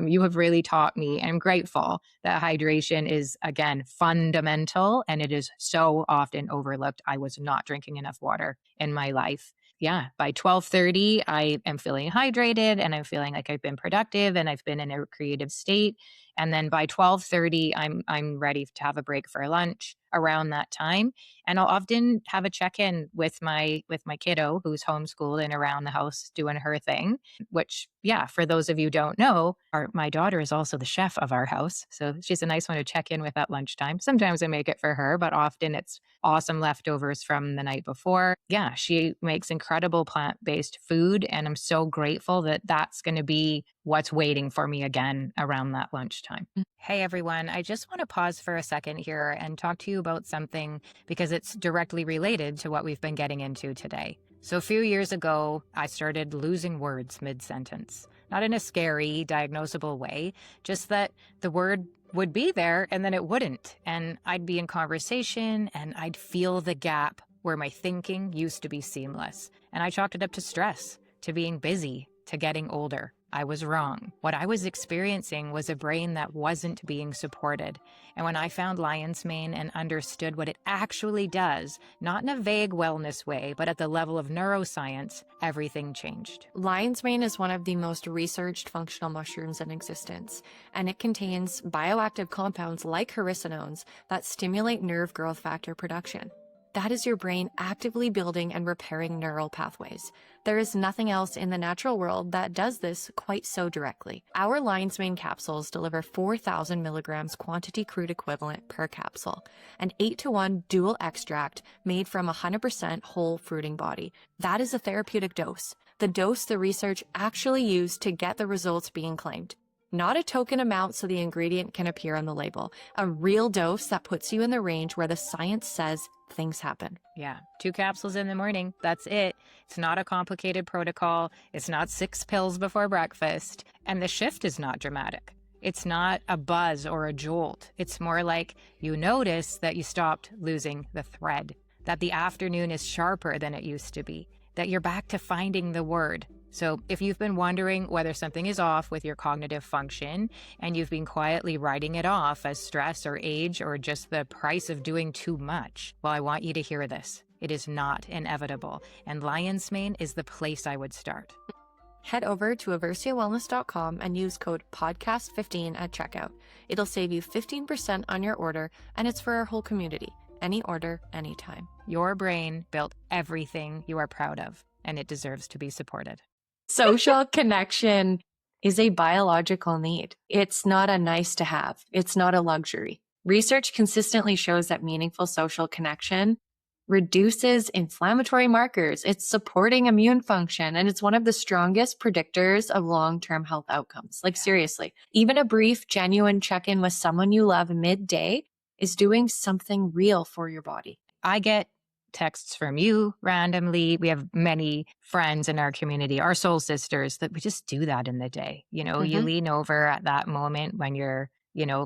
you have really taught me. I'm grateful that hydration is, again, fundamental, and it is so often overlooked. I was not drinking enough water in my life. Yeah, by 12:30, I am feeling hydrated and I'm feeling like I've been productive and I've been in a creative state. And then by 12:30, I'm ready to have a break for lunch around that time. And I'll often have a check-in with my kiddo who's homeschooled and around the house doing her thing, which, yeah, for those of you who don't know, my daughter is also the chef of our house. So she's a nice one to check in with at lunchtime. Sometimes I make it for her, but often it's awesome leftovers from the night before. Yeah, she makes incredible plant-based food, and I'm so grateful that that's going to be what's waiting for me again around that lunchtime. Hey everyone, I just want to pause for a second here and talk to you about something because it's directly related to what we've been getting into today. So, a few years ago, I started losing words mid sentence. Not in a scary, diagnosable way, just that the word would be there and then it wouldn't. And I'd be in conversation and I'd feel the gap where my thinking used to be seamless. And I chalked it up to stress, to being busy, to getting older. I was wrong. What I was experiencing was a brain that wasn't being supported. And when I found lion's mane and understood what it actually does, not in a vague wellness way, but at the level of neuroscience, everything changed. Lion's mane is one of the most researched functional mushrooms in existence, and it contains bioactive compounds like haricinones that stimulate nerve growth factor production. That is your brain actively building and repairing neural pathways. There is nothing else in the natural world that does this quite so directly. Our lion's mane capsules deliver 4,000 milligrams quantity crude equivalent per capsule, an 8-to-1 dual extract made from 100% whole fruiting body. That is a therapeutic dose, the dose the research actually used to get the results being claimed. Not a token amount so the ingredient can appear on the label. A real dose that puts you in the range where the science says things happen. Yeah, 2 capsules in the morning. That's it. It's not a complicated protocol. It's not 6 pills before breakfast. And the shift is not dramatic. It's not a buzz or a jolt. It's more like you notice that you stopped losing the thread, that the afternoon is sharper than it used to be, that you're back to finding the word. So if you've been wondering whether something is off with your cognitive function and you've been quietly writing it off as stress or age or just the price of doing too much, well, I want you to hear this. It is not inevitable, and lion's mane is the place I would start. Head over to EversioWellness.com and use code PODCAST15 at checkout. It'll save you 15% on your order, and it's for our whole community. Any order, anytime. Your brain built everything you are proud of, and it deserves to be supported. Social connection is a biological need. It's not a nice to have. It's not a luxury. Research consistently shows that meaningful social connection reduces inflammatory markers. It's supporting immune function, and it's one of the strongest predictors of long-term health outcomes. Like seriously, even a brief, genuine check-in with someone you love midday is doing something real for your body. I get texts from you randomly. We have many friends in our community, our soul sisters, that we just do that in the day. You Mhm. lean over at that moment when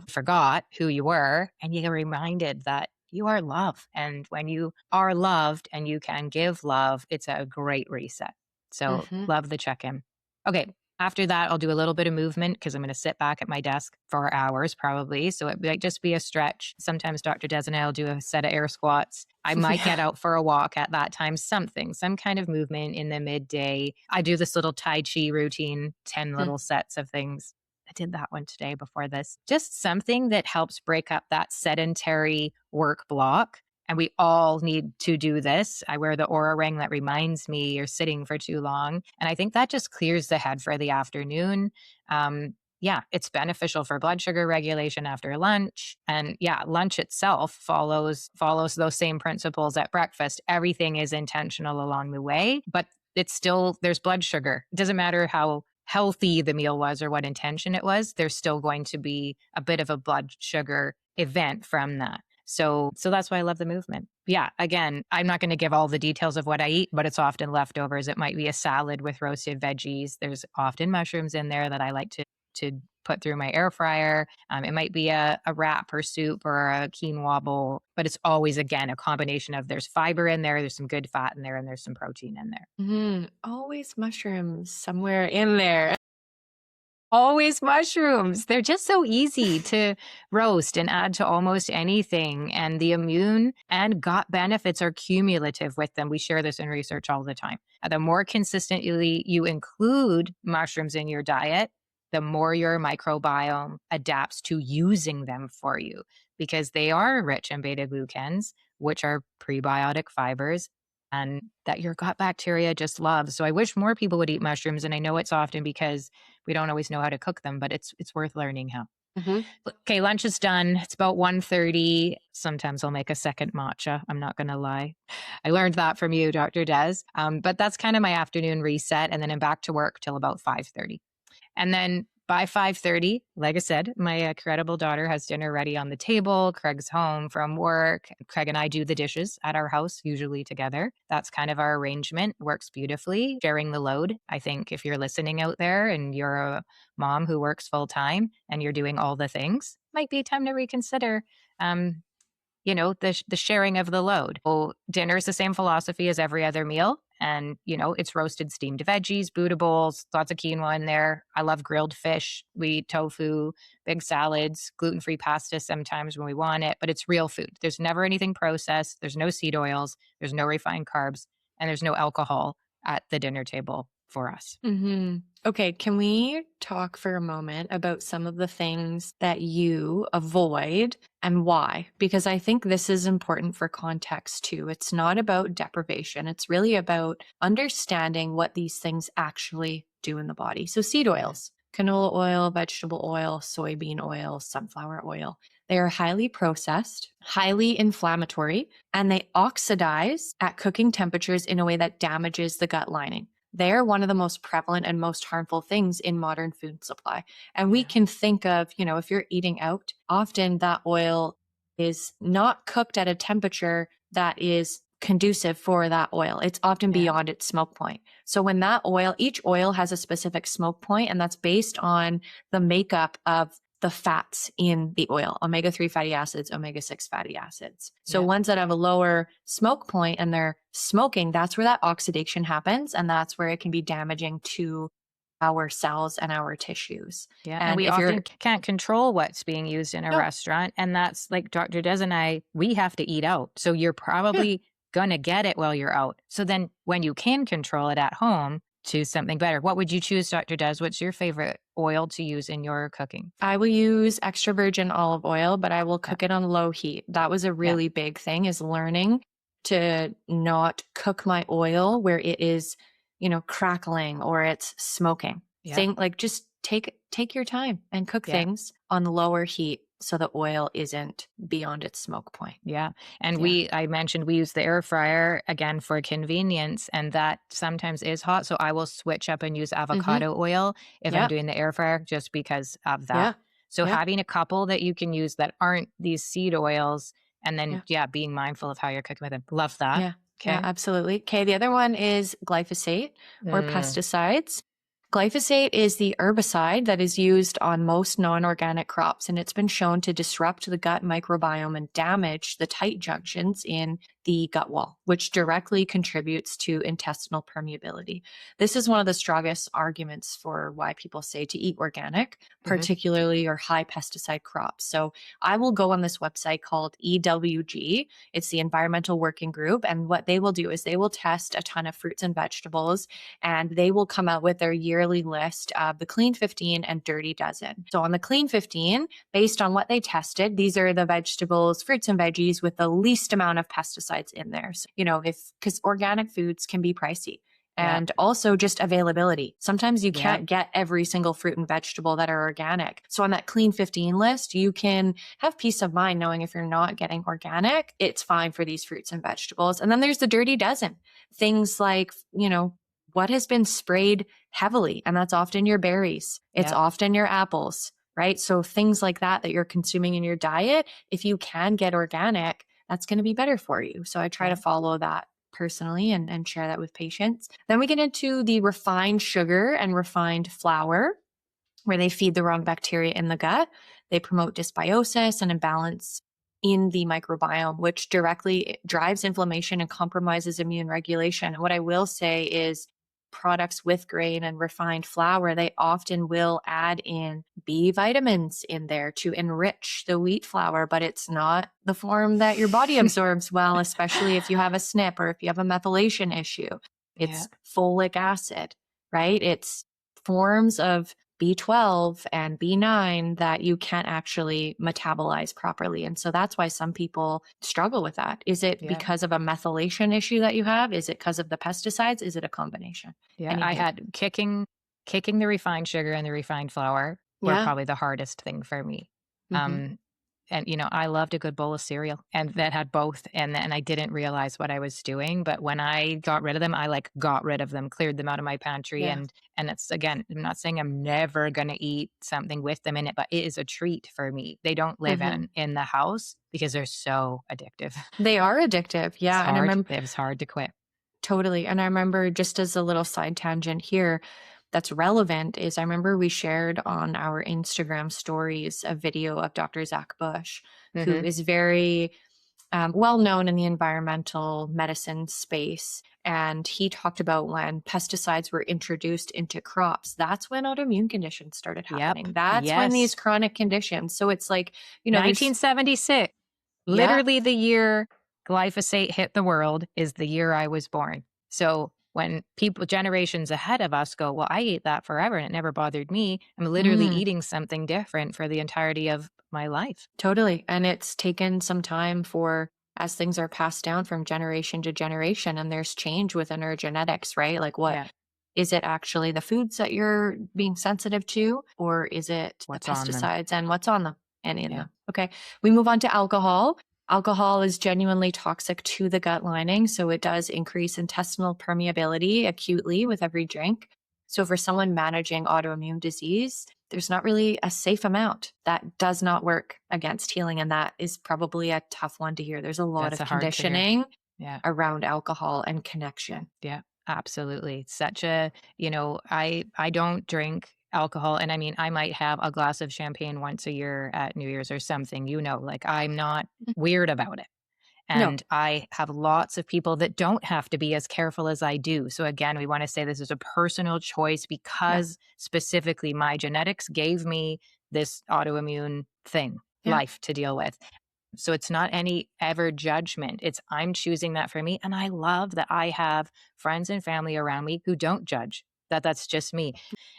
forgot who you were, and you get reminded that you are love. And when you are loved and you can give love, it's a great reset. So Mhm. love the check in. Okay. After that, I'll do a little bit of movement because I'm going to sit back at my desk for hours probably. So it might just be a stretch. Sometimes Dr. Des and I will do a set of air squats. I might get Yeah. out for a walk at that time, some kind of movement in the midday. I do this little Tai Chi routine, 10 Hmm. little sets of things. I did that one today before this. Just something that helps break up that sedentary work block. And we all need to do this. I wear the Oura ring that reminds me you're sitting for too long. And I think that just clears the head for the afternoon. Yeah, it's beneficial for blood sugar regulation after lunch. And yeah, lunch itself follows those same principles at breakfast. Everything is intentional along the way, but it's still there's blood sugar. It doesn't matter how healthy the meal was or what intention it was, there's still going to be a bit of a blood sugar event from that. So that's why I love the movement. Yeah, again, I'm not going to give all the details of what I eat, but it's often leftovers. It might be a salad with roasted veggies. There's often mushrooms in there that I like to put through my air fryer. It might be a wrap or soup or a quinoa bowl, but it's always, again, a combination of there's fiber in there, there's some good fat in there, and there's some protein in there. Always mushrooms somewhere in there. Always mushrooms. They're just so easy to roast and add to almost anything. And the immune and gut benefits are cumulative with them. We share this in research all the time. The more consistently you include mushrooms in your diet, the more your microbiome adapts to using them for you because they are rich in beta glucans, which are prebiotic fibers and that your gut bacteria just loves. So I wish more people would eat mushrooms. And I know it's often because we don't always know how to cook them, but it's worth learning how. Mhm. Okay, lunch is done. It's about 1:30. Sometimes I'll make a second matcha. I'm not going to lie. I learned that from you, Dr. Des. But that's kind of my afternoon reset. And then I'm back to work till about 5:30. And then by 5:30, like I said, my incredible daughter has dinner ready on the table. Craig's home from work. Craig and I do the dishes at our house, usually together. That's kind of our arrangement. Works beautifully. Sharing the load. I think if you're listening out there and you're a mom who works full time and you're doing all the things, might be time to reconsider um, the sharing of the load. Well, dinner is the same philosophy as every other meal. And, it's roasted steamed veggies, Buddha bowls, lots of quinoa in there. I love grilled fish. We eat tofu, big salads, gluten-free pasta sometimes when we want it, but it's real food. There's never anything processed. There's no seed oils. There's no refined carbs, and there's no alcohol at the dinner table for us. Okay, can we talk for a moment about some of the things that you avoid and why? Because I think this is important for context too. It's not about deprivation, it's really about understanding what these things actually do in the body. So, seed oils, canola oil, vegetable oil, soybean oil, sunflower oil. They are highly processed, highly inflammatory, and they oxidize at cooking temperatures in a way that damages the gut lining. They're one of the most prevalent and most harmful things in modern food supply. And we can think of, if you're eating out, often that oil is not cooked at a temperature that is conducive for that oil. It's often Yeah. beyond its smoke point. So when that oil, each oil has a specific smoke point, and that's based on the makeup of the fats in the oil, omega-3 fatty acids, omega-6 fatty acids. So Yeah. ones that have a lower smoke point and they're smoking, that's where that oxidation happens. And that's where it can be damaging to our cells and our tissues. Yeah. And And we if you're, often can't control what's being used in a no, restaurant. And that's like Dr. Des and I, we have to eat out. So you're yeah, probably going to get it while you're out. So then when you can control it at home, choose something better. What would you choose, Dr. Des? What's your favorite oil to use in your cooking? I will use extra virgin olive oil, but I will Yeah. cook it on low heat. That was a Yeah. really big thing, is learning to not cook my oil where it is, crackling or it's smoking. Yeah. Just take your time and cook Yeah. things on lower heat. so the oil isn't beyond its smoke point. Yeah. And Yeah. I mentioned we use the air fryer again for convenience, and that sometimes is hot. So I will switch up and use Mm-hmm. avocado oil if I'm Yep. doing the air fryer just because of that. Yeah. So Yeah. having a couple that you can use that aren't these seed oils, and then, Yeah. yeah, being mindful of how you're cooking with them. Love that. Yeah. Yeah, Okay. absolutely. Okay. The other one is glyphosate or Mm, pesticides. Glyphosate is the herbicide that is used on most non organic crops, and it's been shown to disrupt the gut microbiome and damage the tight junctions in the gut wall, which directly contributes to intestinal permeability. This is one of the strongest arguments for why people say to eat organic, mhm. particularly or high pesticide crops. So I will go on this website called EWG. It's the Environmental Working Group. And what they will do is they will test a ton of fruits and vegetables, and they will come out with their yearly list of the clean 15 and dirty dozen. So on the clean 15, based on what they tested, these are the vegetables, fruits and veggies with the least amount of pesticides in there. So, because organic foods can be pricey. Yeah. And also just availability. Sometimes you Yeah. can't get every single fruit and vegetable that are organic. So on that clean 15 list, you can have peace of mind knowing if you're not getting organic, it's fine for these fruits and vegetables. And then there's the dirty dozen. Things like, what has been sprayed heavily, and that's often your berries. It's Yeah. often your apples, right? So things like that you're consuming in your diet, if you can get organic, that's going to be better for you. So I try Yeah. to follow that personally and share that with patients. Then we get into the refined sugar and refined flour, where they feed the wrong bacteria in the gut. They promote dysbiosis and imbalance in the microbiome, which directly drives inflammation and compromises immune regulation. And what I will say is products with grain and refined flour, they often will add in B vitamins in there to enrich the wheat flour, but it's not the form that your body absorbs well, especially if you have a SNP or if you have a methylation issue. Yeah. It's folic acid, right? It's forms of B12 and B9 that you can't actually metabolize properly. And so that's why some people struggle with that. Is it Yeah. because of a methylation issue that you have? Is it because of the pesticides? Is it a combination? Yeah. I Anywho. had kicking the refined sugar and the refined flour were Yeah. probably the hardest thing for me. Hmm. Um, and I loved a good bowl of cereal, and that had both. And I didn't realize what I was doing, but when I got rid of them, I like got rid of them, cleared them out of my pantry, Yeah. and it's, again, I'm not saying I'm never gonna eat something with them in it, but it is a treat for me. They don't live Hmm. in the house because they're so addictive. They are addictive. It's Yeah. And I hard. remember It was hard to quit. totally. And I remember, just as a little side tangent here that's relevant, is I remember we shared on our Instagram stories a video of Dr. Zach Bush, who Mhm. is very well known in the environmental medicine space. And he talked about when pesticides were introduced into crops, that's when autoimmune conditions started Yep. happening. That's when these Yes. chronic conditions. So it's like, there's, 1976. yeah, Literally the year glyphosate hit the world is the year I was born. So when people generations ahead of us go, "Well, I ate that forever and it never bothered me," I'm literally mm, eating something different for the entirety of my life. totally. And it's taken some time as things are passed down from generation to generation, and there's change within our genetics, right? Like, what Yeah. is it actually the foods that you're being sensitive to, or is it the What's on them? pesticides and what's on them and in Yeah. them? Okay. We move on to alcohol. Alcohol is genuinely toxic to the gut lining. So it does increase intestinal permeability acutely with every drink. So for someone managing autoimmune disease, there's not really a safe amount. That does not work against healing. And that is probably a tough one to hear. There's a lot That's of a hard to hear. conditioning Yeah. around alcohol and connection. Yeah, absolutely. Such a, I don't drink alcohol, and I mean, I might have a glass of champagne once a year at New Year's or something, like I'm not Mm. weird about it. No. And I have lots of people that don't have to be as careful as I do. So again, we want to say this is a personal choice Yeah. because specifically my genetics gave me this autoimmune thing, Yeah. life to deal with. So it's not any ever judgment. It's I'm choosing that for me. And I love that I have friends and family around me who don't judge, that's just me.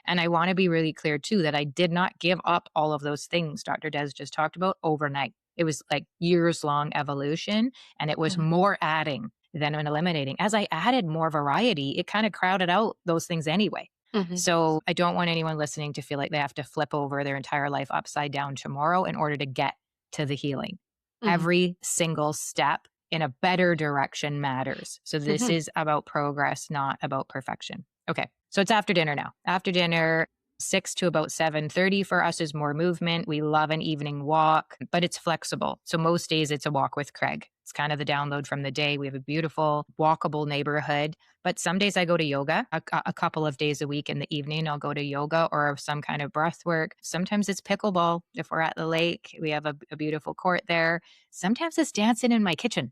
And I want to be really clear too that I did not give up all of those things Dr. Des just talked about overnight. It was like years long evolution, and it was Mhm. more adding than eliminating. As I added more variety, it kind of crowded out those things anyway. Mhm. So I don't want anyone listening to feel like they have to flip over their entire life upside down tomorrow in order to get to the healing. Mhm. Every single step in a better direction matters. So this Mhm. is about progress, not about perfection. Okay. So it's after dinner now. After dinner, 6 to about 7:30 for us is more movement. We love an evening walk, but it's flexible. So most days it's a walk with Craig. It's kind of the download from the day. We have a beautiful walkable neighborhood, but some days I go to yoga. A couple of days a week in the evening, I'll go to yoga or some kind of breath work. Sometimes it's pickleball. If we're at the lake, we have a beautiful court there. Sometimes it's dancing in my kitchen,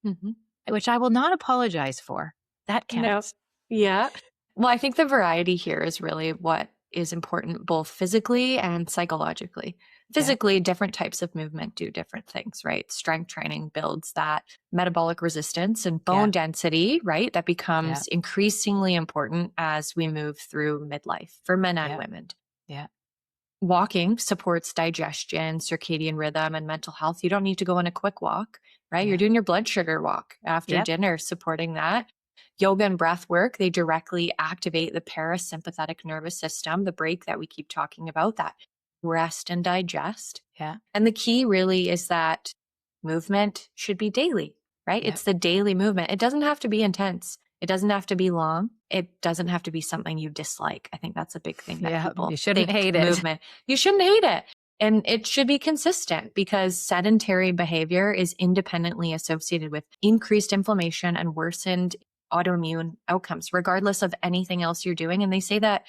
Mhm. which I will not apologize for. That No. counts. Yeah. Well, I think the variety here is really what is important, both physically and psychologically. Yeah. Physically, different types of movement do different things, right? Strength training builds that metabolic resistance and bone Yeah. density, right? That Yeah. becomes increasingly important as we move through midlife for men and Yeah. women. Yeah. Walking supports digestion, circadian rhythm, and mental health. You don't need to go on a quick walk, right? You're Yeah. doing your blood sugar walk after Yep. dinner, supporting that. Yoga and breath work, they directly activate the parasympathetic nervous system, the break that we keep talking about, that rest and digest. Yeah. And the key really is that movement should be daily, right? Yep. It's the daily movement. It doesn't have to be intense. It doesn't have to be long. It doesn't have to be something you dislike. I think that's a big thing that Yeah. people You shouldn't think hate it. movement. You shouldn't hate it. And it should be consistent because sedentary behavior is independently associated with increased inflammation and worsened autoimmune outcomes, regardless of anything else you're doing. And they say that,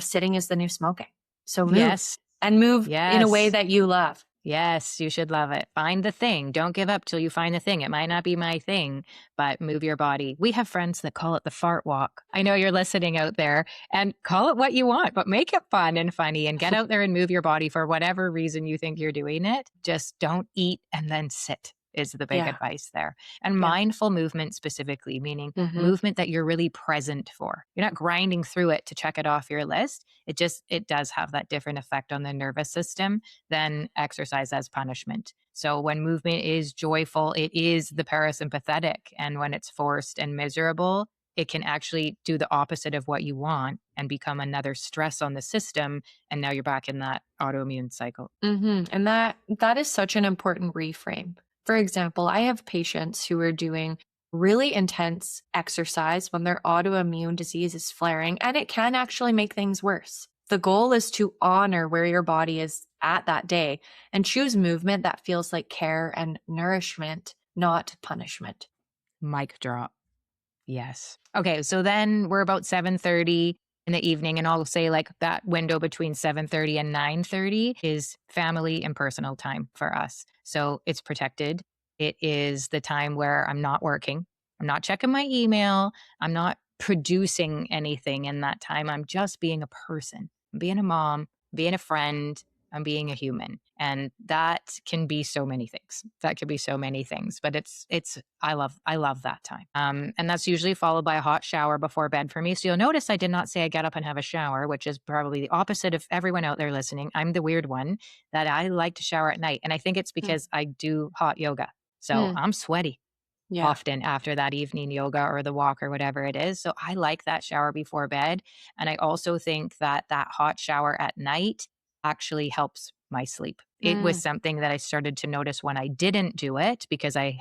sitting is the new smoking. So move Yes. and move in a way Yes. that you love. Yes, you should love it. Find the thing. Don't give up till you find the thing. It might not be my thing, but move your body. We have friends that call it the fart walk. I know you're listening out there, and call it what you want, but make it fun and funny and get out there and move your body for whatever reason you think you're doing it. Just don't eat and then sit is the big Yeah. advice there. And Yeah. mindful movement specifically, meaning Mhm. movement that you're really present for. You're not grinding through it to check it off your list. It does have that different effect on the nervous system than exercise as punishment. So when movement is joyful, it is the parasympathetic. And when it's forced and miserable, it can actually do the opposite of what you want and become another stress on the system. And now you're back in that autoimmune cycle. And that is such an important reframe. For example, I have patients who are doing really intense exercise when their autoimmune disease is flaring, and it can actually make things worse. The goal is to honor where your body is at that day and choose movement that feels like care and nourishment, not punishment. Mic drop. Yes. Okay, so then we're about 7:30 in the evening, and I'll say like that window between 7:30 and 9:30 is family and personal time for us. So it's protected. It is the time where I'm not working. I'm not checking my email. I'm not producing anything in that time. I'm just being a person. I'm being a mom, being a friend, I'm being a human. And that can be so many things. That could be so many things, but I love that time. And that's usually followed by a hot shower before bed for me. So you'll notice I did not say I get up and have a shower, which is probably the opposite of everyone out there listening. I'm the weird one that I like to shower at night. And I think it's Mm. because I do hot yoga. So Mm. I'm sweaty Yeah. often after that evening yoga or the walk or whatever it is. So I like that shower before bed. And I also think that that hot shower at night actually helps my sleep. It was Mm. something that I started to notice when I didn't do it because I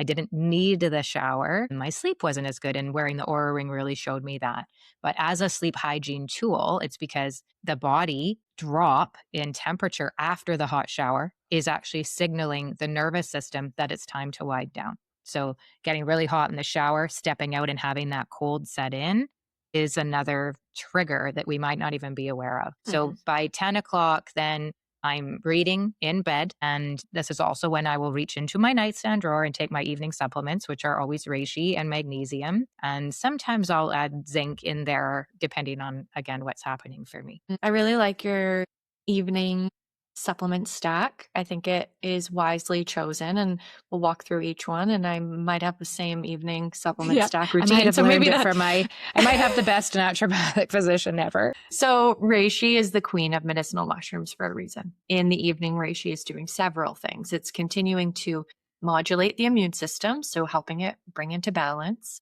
didn't need the shower. My sleep wasn't as good, and wearing the Oura ring really showed me that. But as a sleep hygiene tool, it's because the body drop in temperature after the hot shower is actually signaling the nervous system that it's time to wind down. So getting really hot in the shower, stepping out and having that cold set in is another trigger that we might not even be aware of. Mhm. So by 10 o'clock, then I'm reading in bed. And this is also when I will reach into my nightstand drawer and take my evening supplements, which are always reishi and magnesium. And sometimes I'll add zinc in there, depending on, again, what's happening for me. I really like your evening supplement stack. I think it is wisely chosen, and we'll walk through each one. And I might have the same evening supplement Yeah, stack I might routine. have So learned maybe it not. from I might have the best naturopathic physician ever. So reishi is the queen of medicinal mushrooms for a reason. In the evening, reishi is doing several things. It's continuing to modulate the immune system, so helping it bring into balance.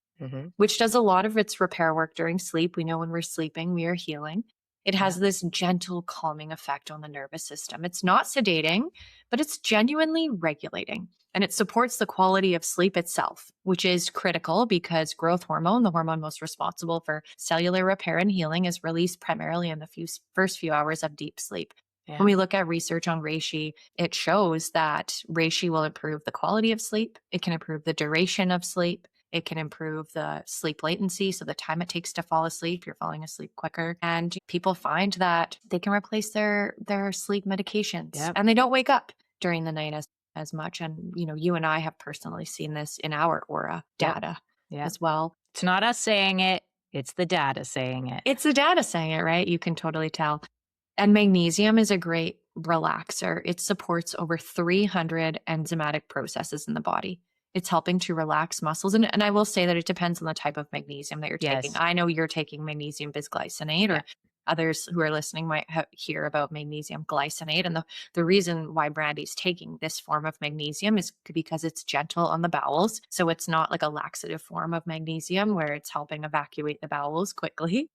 which does a lot of its repair work during sleep. We know when we're sleeping, we are healing. It has Yeah. this gentle calming effect on the nervous system. It's not sedating, but it's genuinely regulating. And it supports the quality of sleep itself, which is critical because growth hormone, the hormone most responsible for cellular repair and healing, is released primarily in the first few hours of deep sleep. When Yeah. we look at research on reishi, it shows that reishi will improve the quality of sleep. It can improve the duration of sleep. It can improve the sleep latency, so the time it takes to fall asleep, you're falling asleep quicker. And people find that they can replace their sleep medications Yep. and they don't wake up during the night as much. And you and I have personally seen this in our Oura Yep. data Yep. as well. It's not us saying it, it's the data saying it. It's the data saying it, right? You can totally tell. And magnesium is a great relaxer. It supports over 300 enzymatic processes in the body. It's helping to relax muscles. And I will say that it depends on the type of magnesium that you're taking. Yes. I know you're taking magnesium bisglycinate, or Yeah. others who are listening might hear about magnesium glycinate. And the reason why Brandy's taking this form of magnesium is because it's gentle on the bowels. So it's not like a laxative form of magnesium where it's helping evacuate the bowels quickly.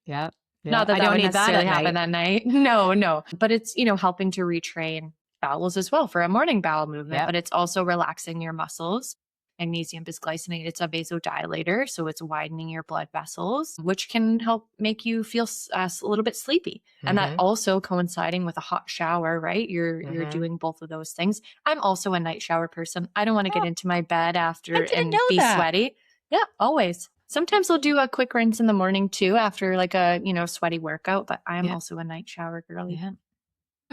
Yep. Not Yeah. that I that don't would need that necessarily at happen night. that night. No, no. But it's, helping to retrain bowels as well for a morning bowel movement, Yep. but it's also relaxing your muscles. Magnesium bisglycinate, it's a vasodilator, so it's widening your blood vessels, which can help make you feel a little bit sleepy. And that also coinciding with a hot shower, right? You're doing both of those things. I'm also a night shower person. I don't want to get Oh, into my bed after I didn't and know be that. sweaty. Yeah, always. Sometimes I'll do a quick rinse in the morning too after like a, sweaty workout, but I'm Yeah. also a night shower girly. Yeah.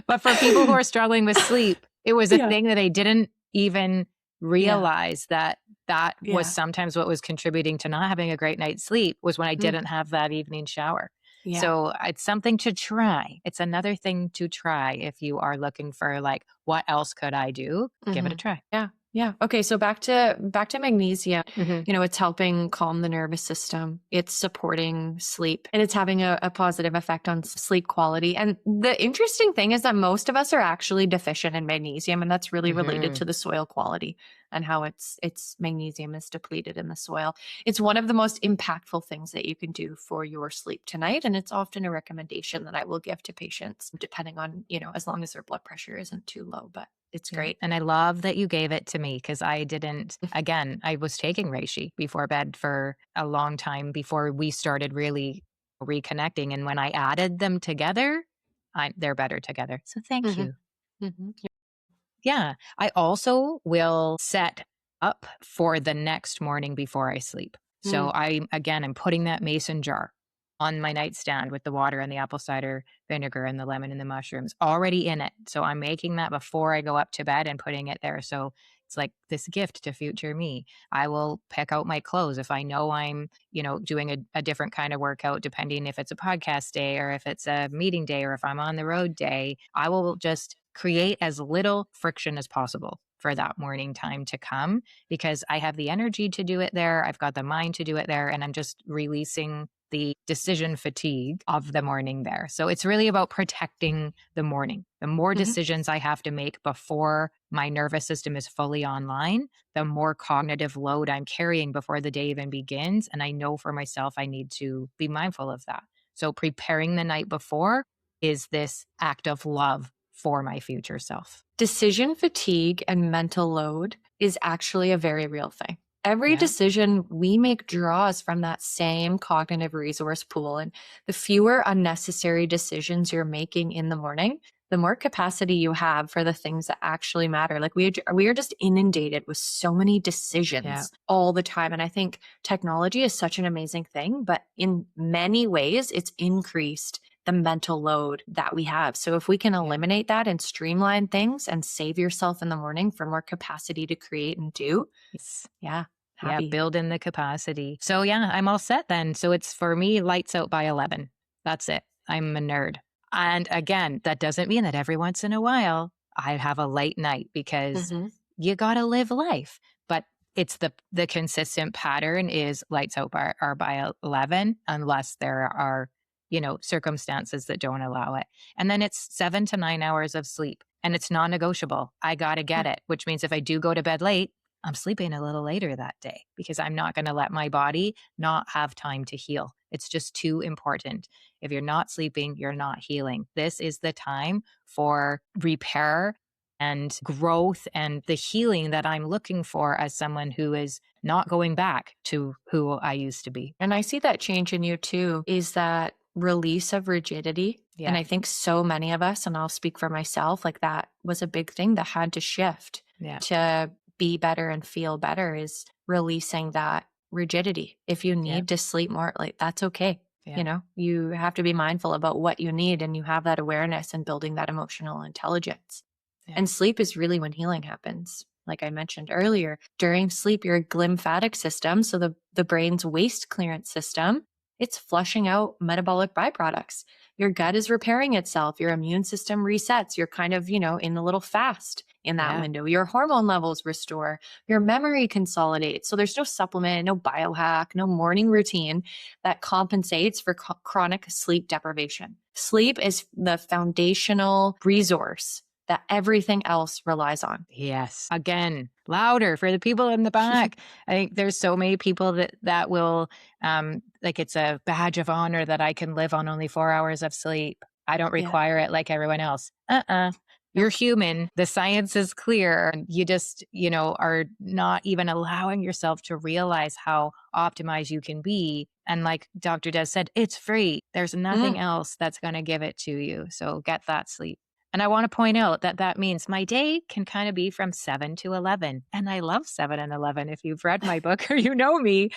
But for people who are struggling with sleep, it was a Yeah. thing that they didn't even realize that was Yeah. sometimes what was contributing to not having a great night's sleep was when I Mm. didn't have that evening shower. Yeah. So it's something to try. It's another thing to try if you are looking for like, what else could I do? Give it a try. Yeah. Yeah. Okay. So back to magnesium. Mhm. It's helping calm the nervous system. It's supporting sleep and it's having a positive effect on sleep quality. And the interesting thing is that most of us are actually deficient in magnesium, and that's really related to the soil quality and how it's magnesium is depleted in the soil. It's one of the most impactful things that you can do for your sleep tonight. And it's often a recommendation that I will give to patients, depending on, as long as their blood pressure isn't too low, but it's Yeah. great. And I love that you gave it to me because I didn't, again, I was taking reishi before bed for a long time before we started really reconnecting. And when I added them together, they're better together. So thank Mhm. you. Mhm. Yeah. I also will set up for the next morning before I sleep. So I'm putting that mason jar on my nightstand with the water and the apple cider vinegar and the lemon and the mushrooms already in it. So I'm making that before I go up to bed and putting it there. So it's like this gift to future me. I will pick out my clothes if I know I'm, doing a different kind of workout, depending if it's a podcast day or if it's a meeting day or if I'm on the road day. I will just create as little friction as possible for that morning time to come because I have the energy to do it there. I've got the mind to do it there. And I'm just releasing the decision fatigue of the morning there. So it's really about protecting the morning. The more decisions I have to make before my nervous system is fully online, the more cognitive load I'm carrying before the day even begins. And I know for myself, I need to be mindful of that. So preparing the night before is this act of love for my future self. Decision fatigue and mental load is actually a very real thing. Every Yeah. decision we make draws from that same cognitive resource pool. And the fewer unnecessary decisions you're making in the morning, the more capacity you have for the things that actually matter. Like we are just inundated with so many decisions Yeah. all the time. And I think technology is such an amazing thing, but in many ways, it's increased the mental load that we have. So if we can eliminate that and streamline things and save yourself in the morning for more capacity to create and do, Yes. yeah, Yeah, happy. build in the capacity. So yeah, I'm all set then. So it's for me, lights out by 11. That's it. I'm a nerd. And again, that doesn't mean that every once in a while I have a late night because you got to live life. But it's the consistent pattern is lights out by 11 unless there are, circumstances that don't allow it. And then it's 7 to 9 hours of sleep and it's non-negotiable. I got to get it, which means if I do go to bed late, I'm sleeping a little later that day because I'm not going to let my body not have time to heal. It's just too important. If you're not sleeping, you're not healing. This is the time for repair and growth and the healing that I'm looking for as someone who is not going back to who I used to be. And I see that change in you too, is that release of rigidity. And Yeah. I think so many of us, and I'll speak for myself, like that was a big thing that had to shift Yeah. to be better and feel better, is releasing that rigidity. If you Yeah. need to sleep more, like that's okay. Yeah. You know, you have to be mindful about what you need, and you have that awareness and building that emotional intelligence. Yeah. And sleep is really when healing happens. Like I mentioned earlier, during sleep, your glymphatic system, so the brain's waste clearance system, it's flushing out metabolic byproducts. Your gut is repairing itself. Your immune system resets. You're kind of, in a little fast in that Yeah. window. Your hormone levels restore. Your memory consolidates. So there's no supplement, no biohack, no morning routine that compensates for chronic sleep deprivation. Sleep is the foundational resource that everything else relies on. Yes. Again, louder for the people in the back. I think there's so many people that will like it's a badge of honor that I can live on only 4 hours of sleep. I don't Yeah. require it like everyone else. You're Nope. human. The science is clear. You just, are not even allowing yourself to realize how optimized you can be. And like Dr. Des said, it's free. There's nothing else that's going to give it to you. So get that sleep. And I want to point out that that means my day can kind of be from 7 to 11. And I love 7 and 11. If you've read my book or you know me,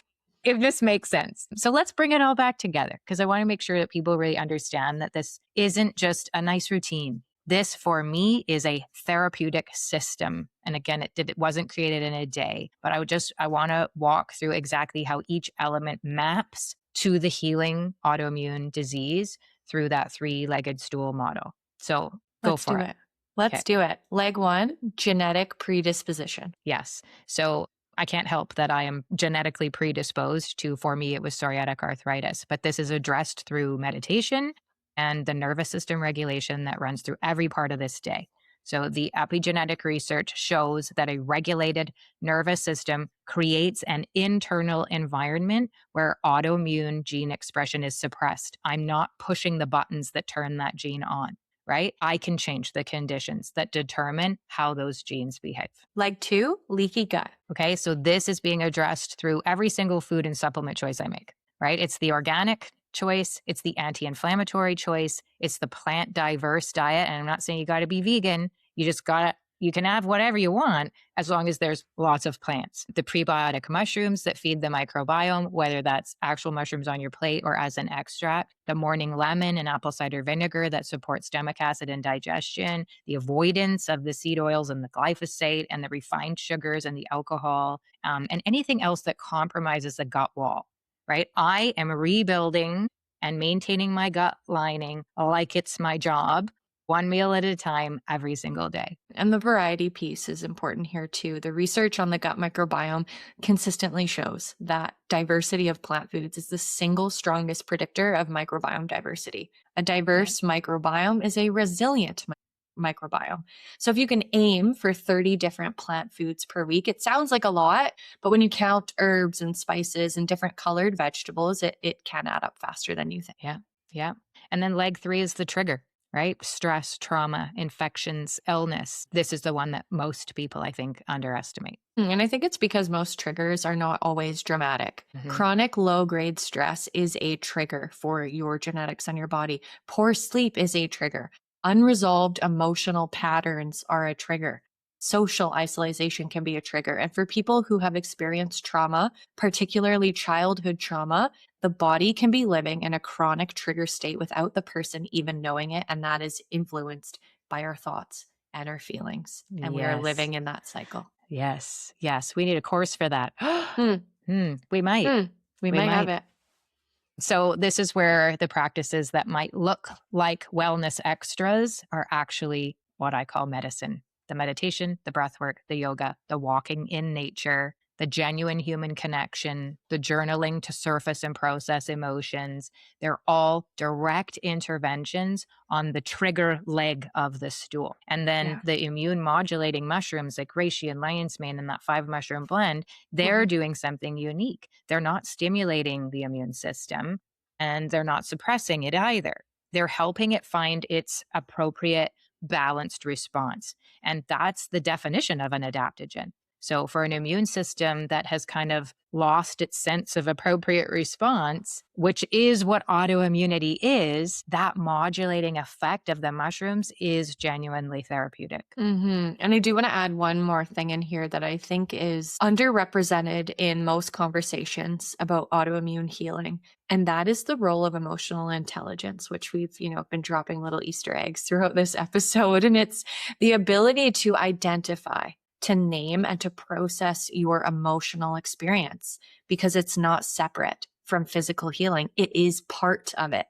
if this makes sense. So let's bring it all back together because I want to make sure that people really understand that this isn't just a nice routine. This for me is a therapeutic system. And again, it wasn't created in a day, but I want to walk through exactly how each element maps to the healing autoimmune disease through that 3-legged stool model. So go Let's for do it. it. Let's Okay. do it. Leg one, genetic predisposition. Yes. So I can't help that I am genetically predisposed to, for me, it was psoriatic arthritis, but this is addressed through meditation and the nervous system regulation that runs through every part of this day. So the epigenetic research shows that a regulated nervous system creates an internal environment where autoimmune gene expression is suppressed. I'm not pushing the buttons that turn that gene on, right? I can change the conditions that determine how those genes behave. Leg two, leaky gut. Okay. So this is being addressed through every single food and supplement choice I make, right? It's the organic choice. It's the anti-inflammatory choice. It's the plant diverse diet. And I'm not saying you got to be vegan. You can have whatever you want as long as there's lots of plants. The prebiotic mushrooms that feed the microbiome, whether that's actual mushrooms on your plate or as an extract, the morning lemon and apple cider vinegar that support stomach acid and digestion, the avoidance of the seed oils and the glyphosate and the refined sugars and the alcohol, and anything else that compromises the gut wall, right? I am rebuilding and maintaining my gut lining like it's my job, one meal at a time, every single day. And the variety piece is important here too. The research on the gut microbiome consistently shows that diversity of plant foods is the single strongest predictor of microbiome diversity. A diverse microbiome is a resilient microbiome. So if you can aim for 30 different plant foods per week, it sounds like a lot, but when you count herbs and spices and different colored vegetables, it can add up faster than you think. Yeah. Yeah. And then leg 3 is the trigger, right? Stress, trauma, infections, illness. This is the one that most people, I think, underestimate. And I think it's because most triggers are not always dramatic. Mhm. Chronic low-grade stress is a trigger for your genetics on your body. Poor sleep is a trigger. Unresolved emotional patterns are a trigger. Social isolation can be a trigger. And for people who have experienced trauma, particularly childhood trauma, the body can be living in a chronic trigger state without the person even knowing it. And that is influenced by our thoughts and our feelings. And we are Yes. living in that cycle. Yes. Yes. We need a course for that. We might. We might have it. So this is where the practices that might look like wellness extras are actually what I call medicine. The meditation, the breath work, the yoga, the walking in nature, the genuine human connection, the journaling to surface and process emotions. They're all direct interventions on the trigger leg of the stool. And then Yeah. the immune modulating mushrooms like reishi and lion's mane and that 5 mushroom blend, they're Mhm. doing something unique. They're not stimulating the immune system and they're not suppressing it either. They're helping it find its appropriate balanced response. And that's the definition of an adaptogen. So, for an immune system that has kind of lost its sense of appropriate response, which is what autoimmunity is, that modulating effect of the mushrooms is genuinely therapeutic. And I do want to add one more thing in here that I think is underrepresented in most conversations about autoimmune healing. And that is the role of emotional intelligence, which we've been dropping little Easter eggs throughout this episode. And it's the ability to identify, to name, and to process your emotional experience because it's not separate from physical healing. It is part of it.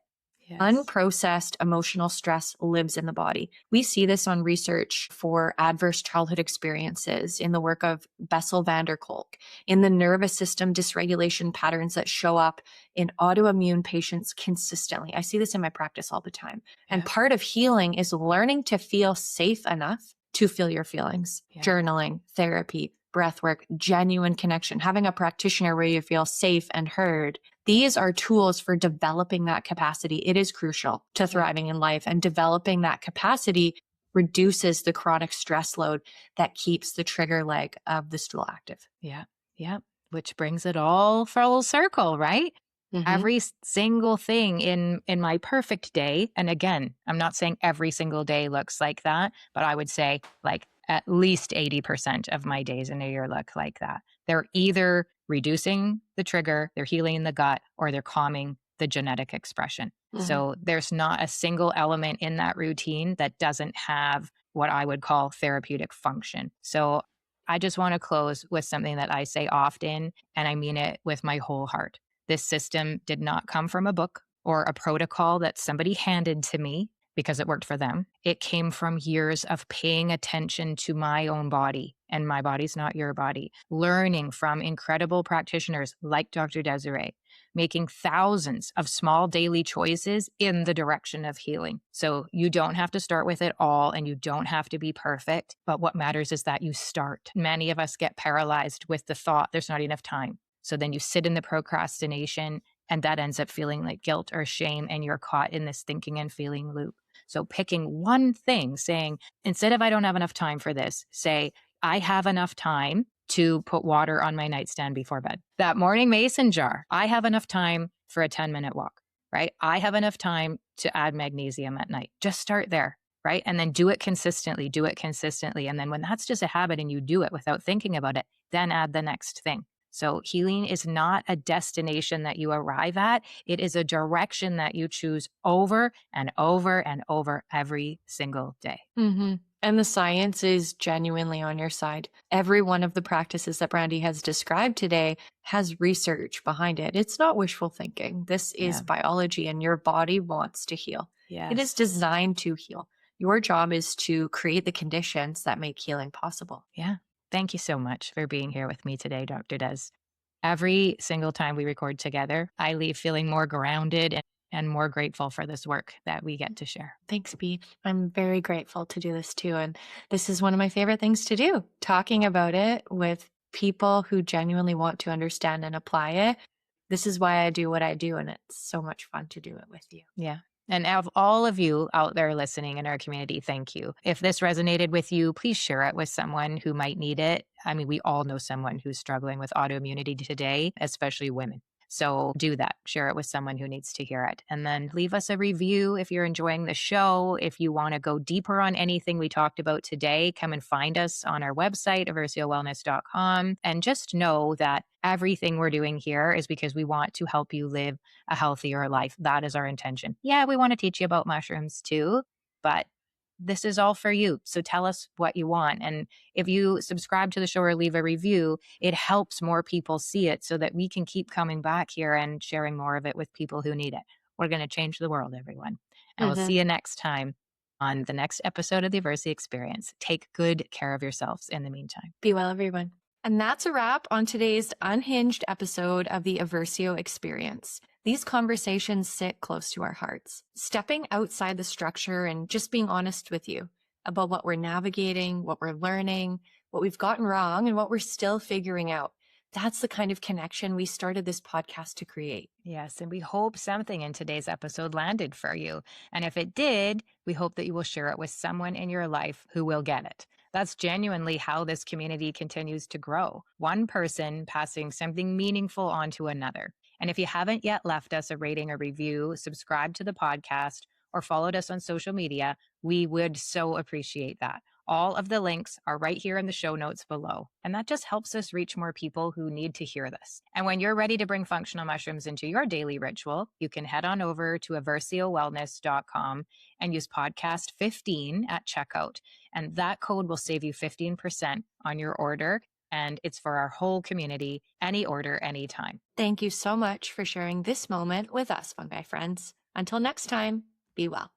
Yes. Unprocessed emotional stress lives in the body. We see this on research for adverse childhood experiences in the work of Bessel van der Kolk, in the nervous system dysregulation patterns that show up in autoimmune patients consistently. I see this in my practice all the time. And Yeah. part of healing is learning to feel safe enough to feel your feelings. Yeah. Journaling, therapy, breath work, genuine connection, having a practitioner where you feel safe and heard. These are tools for developing that capacity. It is crucial to thriving in life, and developing that capacity reduces the chronic stress load that keeps the trigger leg of the stool active. Yeah. Yeah. Which brings it all full circle, right? Mhm. Every single thing in my perfect day, and again, I'm not saying every single day looks like that, but I would say like at least 80% of my days in a year look like that. They're either reducing the trigger, they're healing the gut, or they're calming the genetic expression. Mhm. So there's not a single element in that routine that doesn't have what I would call therapeutic function. So I just want to close with something that I say often, and I mean it with my whole heart. This system did not come from a book or a protocol that somebody handed to me because it worked for them. It came from years of paying attention to my own body, and my body's not your body, learning from incredible practitioners like Dr. Desiree, making thousands of small daily choices in the direction of healing. So you don't have to start with it all and you don't have to be perfect, but what matters is that you start. Many of us get paralyzed with the thought there's not enough time. So then you sit in the procrastination and that ends up feeling like guilt or shame, and you're caught in this thinking and feeling loop. So picking one thing, saying, instead of I don't have enough time for this, say, I have enough time to put water on my nightstand before bed. That morning mason jar, I have enough time for a 10-minute walk, right? I have enough time to add magnesium at night. Just start there, right? And then do it consistently, do it consistently. And then when that's just a habit and you do it without thinking about it, then add the next thing. So healing is not a destination that you arrive at. It is a direction that you choose over and over and over every single day. And the science is genuinely on your side. Every one of the practices that Brandi has described today has research behind it. It's not wishful thinking. This is Yeah. biology, and your body wants to heal. It is Yes. designed to heal. Your job is to create the conditions that make healing possible. Yeah. Thank you so much for being here with me today, Dr. Des. Every single time we record together, I leave feeling more grounded and more grateful for this work that we get to share. Thanks, B. I'm very grateful to do this too. And this is one of my favorite things to do, talking about it with people who genuinely want to understand and apply it. This is why I do what I do, and it's so much fun to do it with you. Yeah. And of all of you out there listening in our community, thank you. If this resonated with you, please share it with someone who might need it. I mean, we all know someone who's struggling with autoimmunity today, especially women. So do that. Share it with someone who needs to hear it. And then leave us a review if you're enjoying the show. If you want to go deeper on anything we talked about today, come and find us on our website, eversiowellness.com. And just know that everything we're doing here is because we want to help you live a healthier life. That is our intention. Yeah, we want to teach you about mushrooms too, but this is all for you. So tell us what you want. And if you subscribe to the show or leave a review, it helps more people see it so that we can keep coming back here and sharing more of it with people who need it. We're going to change the world, everyone. And we'll see you next time on the next episode of the Eversio Experience. Take good care of yourselves in the meantime. Be well, everyone. And that's a wrap on today's unhinged episode of the Eversio experience. These conversations sit close to our hearts. Stepping outside the structure and just being honest with you about what we're navigating, what we're learning, what we've gotten wrong, and what we're still figuring out. That's the kind of connection we started this podcast to create. Yes, and we hope something in today's episode landed for you. And if it did, we hope that you will share it with someone in your life who will get it. That's genuinely how this community continues to grow. One person passing something meaningful on to another. And if you haven't yet left us a rating or review, subscribe to the podcast, or followed us on social media, we would so appreciate that. All of the links are right here in the show notes below. And that just helps us reach more people who need to hear this. And when you're ready to bring functional mushrooms into your daily ritual, you can head on over to eversiowellness.com and use podcast 15 at checkout. And that code will save you 15% on your order. And it's for our whole community, any order, anytime. Thank you so much for sharing this moment with us, fungi friends. Until next time, be well.